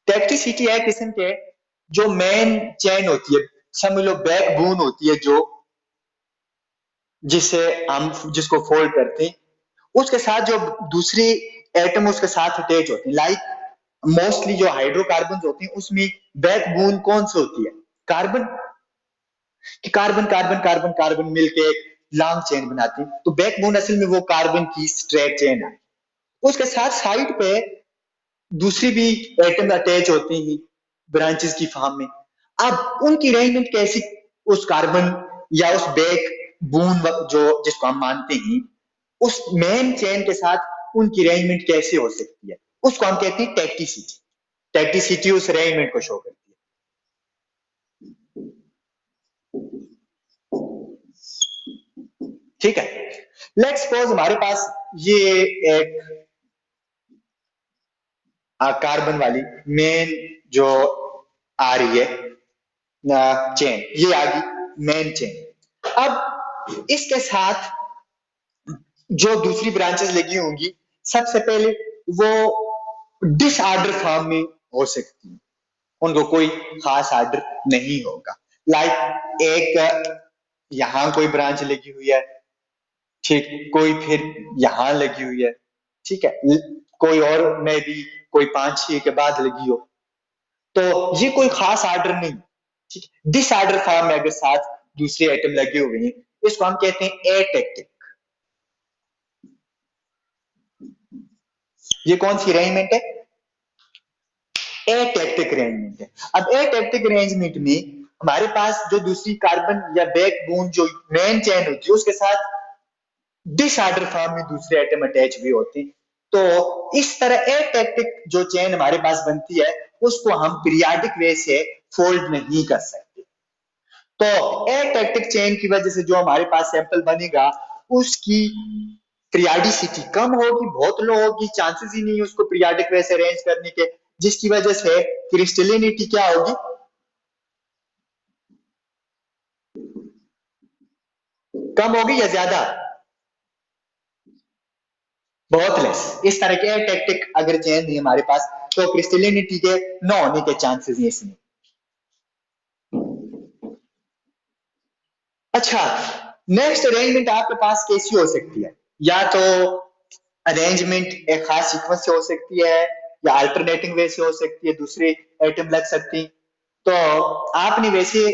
टेक्टिसिटी है किस्म के जो मेन चेन होती है, समझ लो बैकबोन होती है, जो जिससे हम जिसको फोल्ड करते हैं, उसके साथ जो दूसरी एटम उसके साथ अटैच होते हैं, लाइक मोस्टली जो हाइड्रोकार्बन होते हैं उसमें बैकबोन कौन सी होती है? कार्बन। कि कार्बन कार्बन कार्बन कार्बन मिलके एक लॉन्ग चेन बनाते हैं, तो बैकबोन असल में वो कार्बन की स्ट्रेट चेन है। उसके साथ साइड पे दूसरी भी एटम अटैच होते हैं ब्रांचेस की फॉर्म में। अब उनकी अरेंजमेंट कैसी, उस कार्बन या उस बैक बोन जो जिसको हम मानते हैं, उस मेन चेन के साथ उनकी अरेंजमेंट कैसे हो सकती है, उसको हम कहते हैं टेक्टिसिटी। टेक्टिसिटी उस अरेंजमेंट को शो करती है। ठीक है, लेट्स सपोज हमारे पास ये एक कार्बन वाली मेन जो आ रही है चेन, ये आ गई मेन चेन। अब इसके साथ जो दूसरी ब्रांचेस लगी होंगी, सबसे पहले वो डिसऑर्डर फॉर्म में हो सकती है, उनको कोई खास आर्डर नहीं होगा। लाइक एक यहां कोई ब्रांच लगी हुई है, ठीक, कोई फिर यहां लगी हुई है, ठीक है, कोई और में भी कोई 5-6 के बाद लगी हो, तो ये कोई खास आर्डर नहीं, ठीक है। डिसऑर्डर फॉर्म में अगर साथ दूसरे आइटम लगे हुए हैं, इसको हम कहते हैं एटेक्टिक। ये कौन सी अरेंजमेंट है? एटेक्टिक अरेंजमेंट है। अब एटेक्टिक अरेंजमेंट में हमारे पास जो दूसरी कार्बन या बैकबोन जो मेन चेन होती है, उसके साथ डिसऑर्डर फॉर्म में दूसरे एटम अटैच भी होते हैं। तो इस तरह एटेक्टिक जो चेन हमारे पास बनती है, उसको हम पीरियाडिक वे से फोल्ड नहीं कर सकते। तो एटेक्टिक चेन की वजह से जो हमारे पास सैंपल बनेगा, उसकी पीरियाडिसिटी कम होगी, बहुत लो होगी, चांसेस ही नहीं है उसको पीरियाडिक वे से अरेंज करने के, जिसकी वजह से क्रिस्टलिनिटी क्या होगी? कम होगी या ज्यादा? बहुत लेस। इस तरह के एटेक्टिक अगर चेन नहीं हमारे पास तो क्रिस्टलिनिटी के न होने के चांसेस हैं इसमें। अच्छा, नेक्स्ट अरेंजमेंट आपके पास कैसी हो सकती है? या तो अरेंजमेंट एक खास सीक्वेंस से हो सकती है, या अल्टरनेटिंग वे से हो सकती है, दूसरे आइटम लग सकती। तो आपने वैसे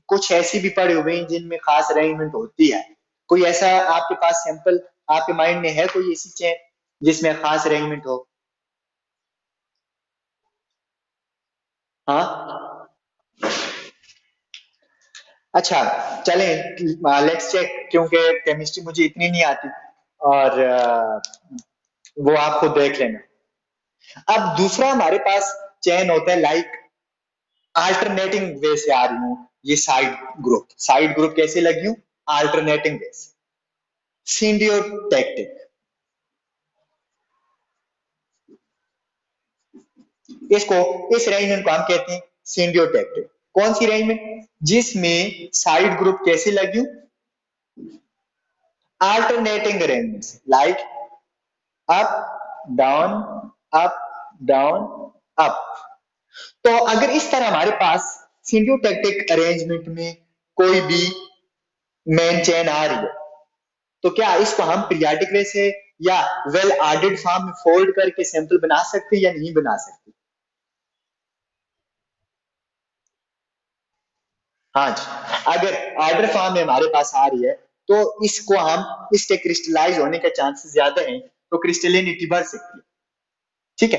कुछ ऐसी भी पढ़ी हुई हैं जिनमें खास अरेंजमेंट होती है, कोई ऐसा आपके पास सैंपल आपके माइंड में है, कोई ऐसी चेन जिसमें खास अरेंजमेंट हो? हाँ। अच्छा, चलें, लेट्स चेक, क्योंकि केमिस्ट्री मुझे इतनी नहीं आती, और वो आप खुद देख लेना। अब दूसरा हमारे पास चेन होता है लाइक अल्टरनेटिंग वे से आ रही हूं, ये साइड ग्रुप कैसे लगी हूं? अल्टरनेटिंग वे से। सिंडियोटैक्टिक, इसको इस अरेंजमेंट को हम कहते हैं सिंडियोटैक्टिक। कौन सी अरेंजमेंट? जिसमें साइड ग्रुप कैसे लगी हूं? Alternating arrangement, like up down, up down, up. तो अगर इस तरह हमारे पास सिंडियोटैक्टिक अरेंजमेंट में कोई भी मेन चेन आ रही है, तो क्या इसको हम पीरियाडिक वे से या वेल ऑर्डर्ड फॉर्म में फोल्ड करके सैंपल बना सकते हैं या नहीं बना सकते? हाँ जी, अगर ऑर्डर फॉर्म में हमारे पास आ रही है तो इसको हम, इसके क्रिस्टलाइज होने के चांसेस ज्यादा हैं, तो क्रिस्टलिनिटी बढ़ सकती है। ठीक है।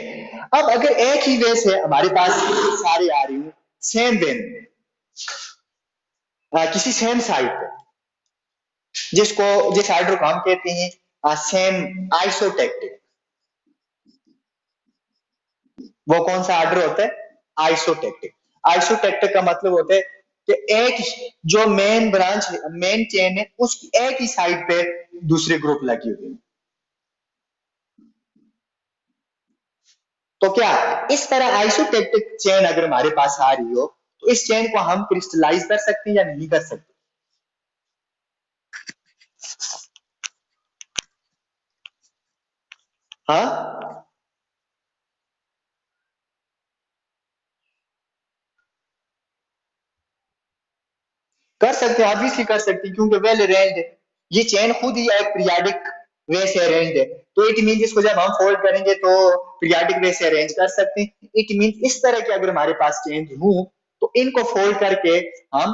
अब अगर एक ही वे से हमारे पास सारे आ रही हूँ, सेम वे में, किसी सेम साइड पे, जिसको जिस ऑर्डर को हम कहते हैं सेम आइसोटेक्टिक। वो कौन सा ऑर्डर होता है? आइसोटेक्टिक। आइसोटेक्टिक का मतलब होता है कि एक जो मेन ब्रांच है, मेन चेन है, उसकी एक ही साइड पे दूसरे ग्रुप लगी हुई है। तो क्या इस तरह आइसोटेक्टिक चेन अगर हमारे पास आ रही हो, तो इस चेन को हम क्रिस्टलाइज कर सकते हैं या नहीं कर सकते? हाँ, कर सकते हैं, ऑब्वियसली कर सकते हैं, क्योंकि वेल अरेंज्ड है। ये चेन खुद ही एक पीरियाडिक वे से अरेंज्ड है, तो इट मीन इसको जब हम फोल्ड करेंगे तो पीरियाडिक वे से अरेंज कर सकते हैं। इट मीन इस तरह के अगर हमारे पास चेन हो, तो इनको फोल्ड करके हम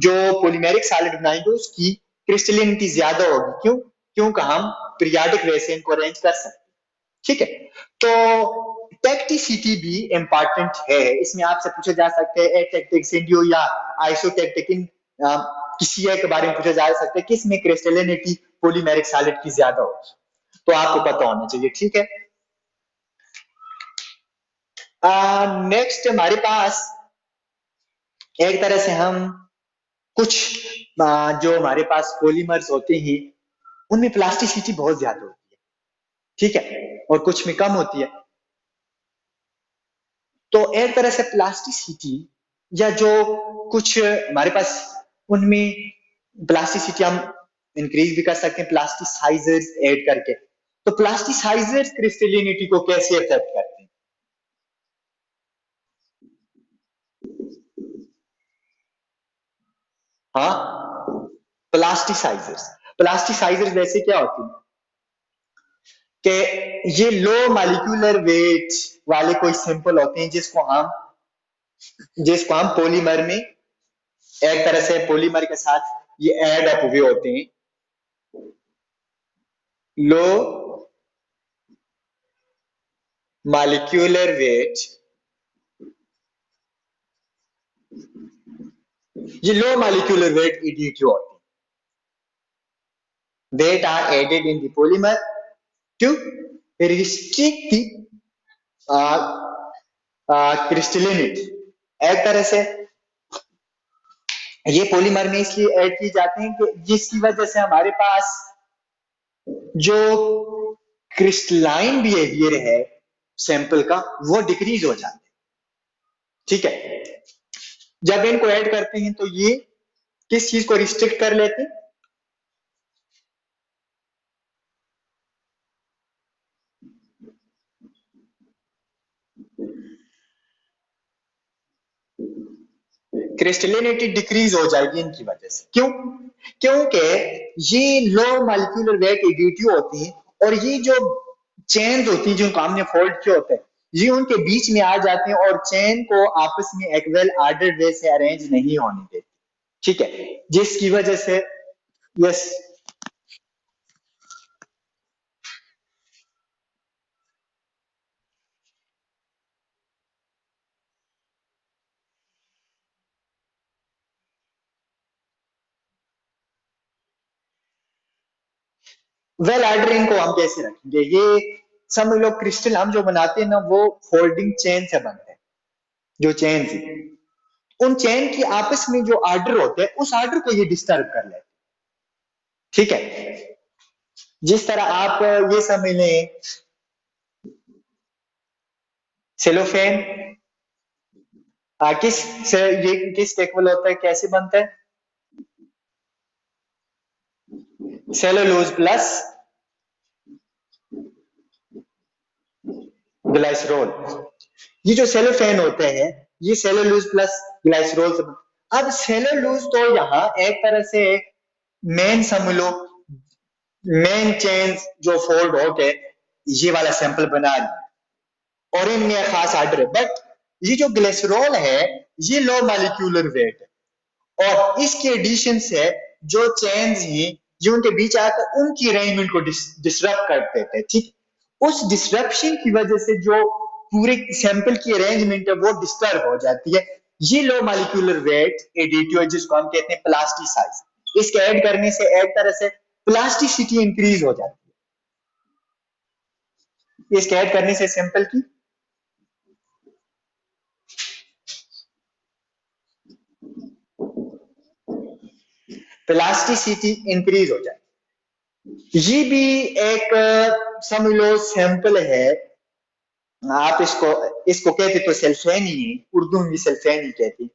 जो पॉलीमेरिक सॉलिड बनाएंगे उसकी क्रिस्टलिनिटी ज्यादा होगी। क्यों? क्योंकि हम पीरियाडिक वे से इनको अरेंज कर सकते हैं। ठीक है। तो टेक्टिसिटी भी इंपॉर्टेंट है, इसमें आपसे पूछा जा सकता है एटेक्टिक, सिंडियो या आइसोटेक्टिक, इन किसी एक के बारे में पूछा जा सकता है किस में क्रिस्टलिनिटी पॉलीमेरिक सॉलिड की ज्यादा हो, तो आपको पता होना चाहिए। ठीक है। नेक्स्ट हमारे पास एक तरह से हम कुछ जो हमारे पास पॉलीमर्स होते हैं उनमें प्लास्टिसिटी बहुत ज्यादा होती है। ठीक है, और कुछ में कम होती है। तो एक तरह से प्लास्टिसिटी या जो कुछ हमारे पास उनमें प्लास्टिसिटी हम इंक्रीज भी कर सकते हैं प्लास्टिसाइजर्स ऐड करके। तो प्लास्टिसाइजर्स क्रिस्टलिनिटी को कैसे अफेक्ट करते हैं? हाँ, प्लास्टिसाइजर्स। प्लास्टिसाइजर्स वैसे क्या होती है कि ये लो मॉलिक्यूलर वेट वाले कोई सिंपल होते हैं जिसको हम पॉलीमर में एक तरह से पॉलीमर के साथ ये ऐड अप हुए होते हैं। लो मॉलिक्यूलर वेट, ये लो मॉलिक्यूलर वेट EDQ होते हैं, that are added in the polymer to restrict the crystallinity। एक तरह से ये पॉलीमर में इसलिए ऐड की जाते हैं कि जिसकी वजह से हमारे पास जो क्रिस्टलाइन बिहेवियर है सैंपल का वो डिक्रीज हो जाता है। ठीक है। जब इनको ऐड करते हैं तो ये किस चीज को रिस्ट्रिक्ट कर लेते हैं? क्रिस्टलिनिटी डिक्रीज हो जाएगी इनकी वजह से। क्यों? क्योंकि ये लो मॉलिक्यूलर वेट एडीटीव होती है और ये जो चेन होती है जिनको हमने फोल्ड किए होते हैं ये उनके बीच में आ जाते हैं और चेन को आपस में एक वेल ऑर्डर्ड वे से अरेंज नहीं होने देती। ठीक है, जिसकी वजह से यस वेल ऑर्डरिंग को हम कैसे रखेंगे? ये समझ लो क्रिस्टल हम जो बनाते हैं ना वो फोल्डिंग चेन से बनते हैं। जो चेन थी उन चेन की आपस में जो ऑर्डर होते हैं उस ऑर्डर को ये डिस्टर्ब कर लेते हैं। ठीक है, जिस तरह आप ये समझ लें सेलोफेन किस से ये किस टेक्वल होता है, कैसे बनता है? Cellulose plus glycerol. ये जो सेलोफेन होते हैं ये सेलोलोज प्लस ग्लाइसरोल से अब सेलोलोज तो यहाँ एक तरह से मेन समझ लो मेन चेन जो फोल्ड होके ये वाला सैंपल बना रही है और इनमें खास आर्डर है। बट ये जो ग्लिसरॉल है ये लो मॉलिक्यूलर वेट है और इसके एडिशन से जो चेन्स हैं ये उनके बीच आकर उनकी अरेंजमेंट को डिसरप्ट कर देते हैं। ठीक, उस डिसरप्शन की वजह से जो पूरे सैंपल की अरेंजमेंट है वो डिस्टर्ब हो जाती है। ये लो मॉलिक्यूलर वेट एडिटिव जिसको हम कहते हैं प्लास्टिसाइज, इसके ऐड करने से एक तरह से प्लास्टिसिटी इंक्रीज हो जाती है। इसके ऐड करने से सैंपल की प्लास्टिसिटी इंक्रीज हो जाए। ये भी एक समझ लो सैंपल है। आप इसको इसको कहते तो सेल्फेन ही है, उर्दू में भी सेल्फेन ही कहती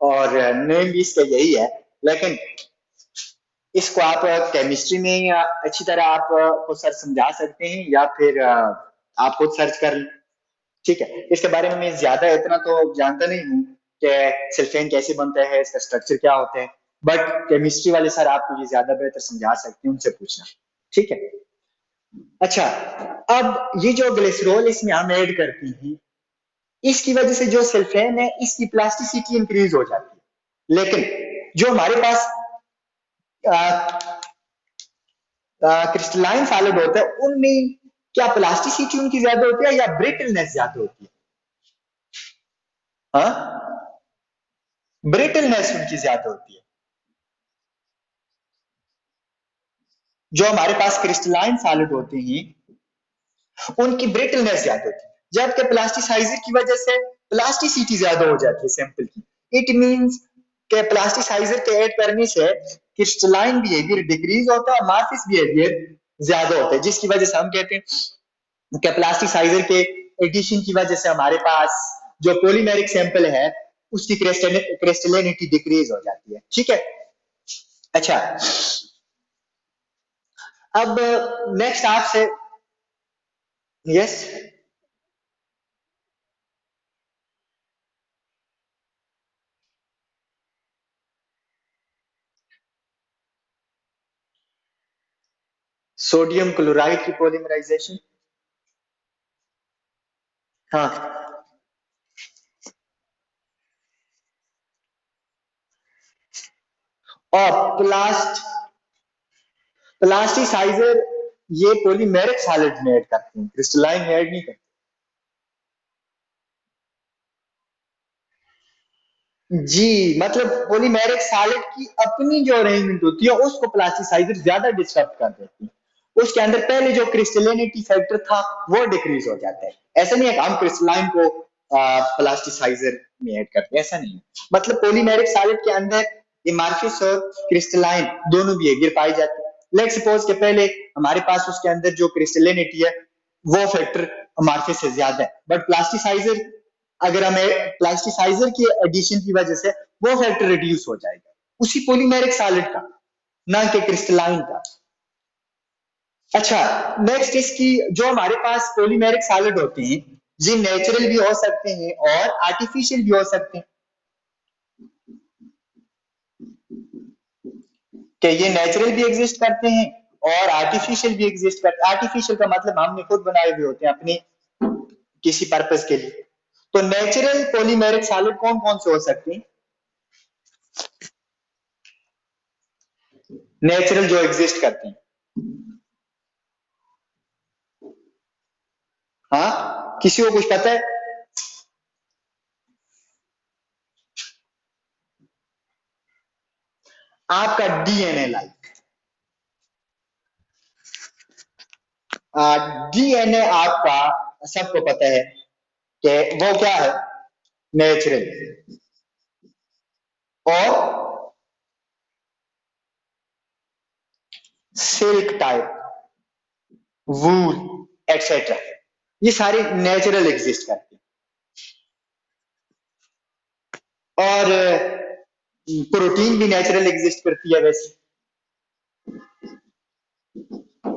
और नेम भी इसका यही है। लेकिन इसको आप केमिस्ट्री में अच्छी तरह आप को सर समझा सकते हैं या फिर आप खुद सर्च कर लें। ठीक है, इसके बारे में मैं ज्यादा इतना तो जानता नहीं हूँ कि सल्फेन कैसे बनता है, इसका स्ट्रक्चर क्या होता है, बट केमिस्ट्री वाले सर आपको ये ज्यादा बेहतर समझा सकते हैं, उनसे पूछना। ठीक है, अच्छा। अब ये जो ग्लिसरॉल इसमें हम ऐड करते हैं इसकी वजह से जो सल्फेन है इसकी प्लास्टिसिटी इंक्रीज हो जाती है। लेकिन जो हमारे पास क्रिस्टलाइन सॉलिड होता है उनमें क्या प्लास्टिसिटी उनकी ज्यादा होती है या ब्रिटलनेस ज्यादा होती है? हाँ, ब्रिटलनेस उनकी ज्यादा होती है। जो हमारे पास क्रिस्टलाइन सॉलिड होते हैं उनकी ब्रिटलनेस ज्यादा होती है, जबकि प्लास्टिसाइजर की वजह से प्लास्टिसिटी ज्यादा हो जाती है सैंपल की। इट मींस के प्लास्टिसाइजर के ऐड करने से क्रिस्टलाइन बिहेवियर डिक्रीज होता है और मार्फिस बिहेवियर ज्यादा होता है, जिसकी वजह से हम कहते हैं कि प्लास्टिसाइजर के एडिशन की वजह से हमारे पास जो पॉलीमेरिक सैंपल है उसकी क्रिस्टलिनिटी डिक्रीज हो जाती है। ठीक है, अच्छा। अब नेक्स्ट आपसे यस सोडियम क्लोराइड की पॉलीमराइजेशन। हाँ, और प्लास्टिसाइजर ये पॉलीमेरिक सॉलिड में ऐड करते हैं, क्रिस्टलाइन में ऐड नहीं करते। जी, मतलब पॉलीमेरिक सॉलिड की अपनी जो अरेंजमेंट होती है उसको प्लास्टिसाइजर ज्यादा डिस्टर्ब कर देती है। उसके अंदर पहले जो क्रिस्टलिनिटी फैक्टर था वो डिक्रीज हो जाता है। ऐसा नहीं है कि हम क्रिस्टलाइन को प्लास्टिसाइजर में ऐड करते हैं, ऐसा नहीं है। मतलब पॉलीमेरिक सॉलिड के अंदर इमार्फिस और क्रिस्टलाइन दोनों बिहेवियर पाई जाती है। लेट्स सपोज के पहले हमारे पास उसके अंदर जो क्रिस्टलिनिटी है वो फैक्टर अमार्फिस से ज्यादा है, बट प्लास्टिसाइजर अगर हमें प्लास्टिसाइजर की एडिशन की वजह से वो फैक्टर रिड्यूस हो जाएगा उसी पॉलीमेरिक सॉलिड का, ना कि क्रिस्टलाइन का। अच्छा, नेक्स्ट इसकी जो हमारे पास पॉलीमेरिक सॉलिड होते हैं ये नेचुरल भी हो सकते हैं और आर्टिफिशियल भी हो सकते हैं। कि ये नेचुरल भी एग्जिस्ट करते हैं और आर्टिफिशियल भी एग्जिस्ट करते हैं। आर्टिफिशियल का मतलब हमने खुद बनाए हुए होते हैं अपनी किसी पर्पस के लिए। तो नेचुरल पॉलीमेरिक सॉलिड कौन कौन से हो सकते हैं? नेचुरल जो एग्जिस्ट करते हैं। हाँ, किसी को कुछ पता है? आपका डीएनए लाइक, डीएनए आपका सबको पता है कि वो क्या है, नेचुरल। और सिल्क टाइप, वूल, एटसेट्रा, ये सारे नेचुरल एग्जिस्ट करते हैं। और प्रोटीन भी नेचुरल एग्जिस्ट करती है वैसे,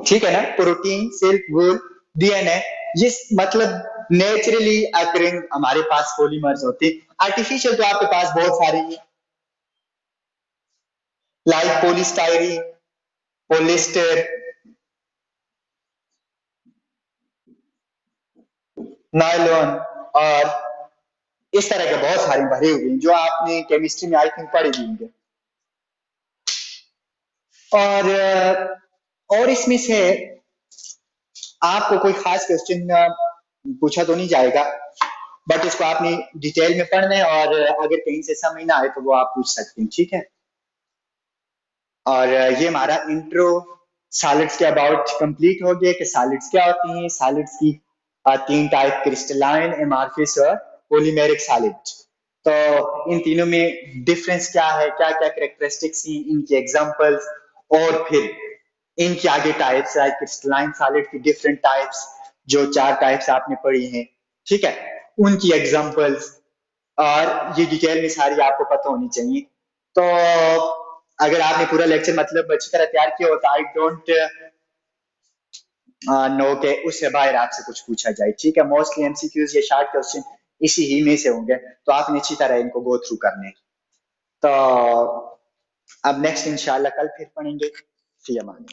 ठीक है ना? प्रोटीन, सिल्क, वूल, डीएनए, ये मतलब नेचुरली अकरिंग हमारे पास पॉलीमर्स होते हैं। आर्टिफिशियल तो आपके पास बहुत सारे हैं, लाइक पोलिस्टायरीन, पोलिस्टर, नायलॉन, और इस तरह के बहुत सारे भरे हुए हैं जो आपने केमिस्ट्री में आई थिंक पढ़े भी होंगे। और इसमें से आपको कोई खास क्वेश्चन पूछा तो नहीं जाएगा, बट इसको आपने डिटेल में पढ़ना है और अगर कहीं से समझ ना आए तो वो आप पूछ सकते हैं, ठीक है? और ये हमारा इंट्रो सॉलिड्स के अबाउट कंप्लीट हो गया कि सॉलिड्स क्या होती हैं। सॉलिड्स की तीन टाइप, क्रिस्टलाइन, एमार्फिस और पॉलीमेरिक सॉलिड। तो इन तीनों में डिफरेंस क्या है, क्या क्या कैरेक्टरिस्टिक्स हैं, इनकी एग्जांपल्स, और फिर इनके आगे टाइप्स है क्रिस्टलाइन सॉलिड की डिफरेंट टाइप्स, जो चार टाइप्स आपने पढ़ी हैं, ठीक है, उनकी एग्जांपल्स, और ये डिटेल में सारी आपको पता होनी चाहिए। तो अगर आपने पूरा लेक्चर मतलब अच्छी तरह तैयार किया हो तो आई डोंट नो के उससे बाहर आपसे कुछ पूछा जाए, ठीक है? मोस्टली एमसीक्यूज, ये शार्ट क्वेश्चन इसी ही में से होंगे, तो आपने अच्छी तरह इनको गो थ्रू करने। तो अब नेक्स्ट इंशाल्लाह कल फिर पढ़ेंगे। फी अमान।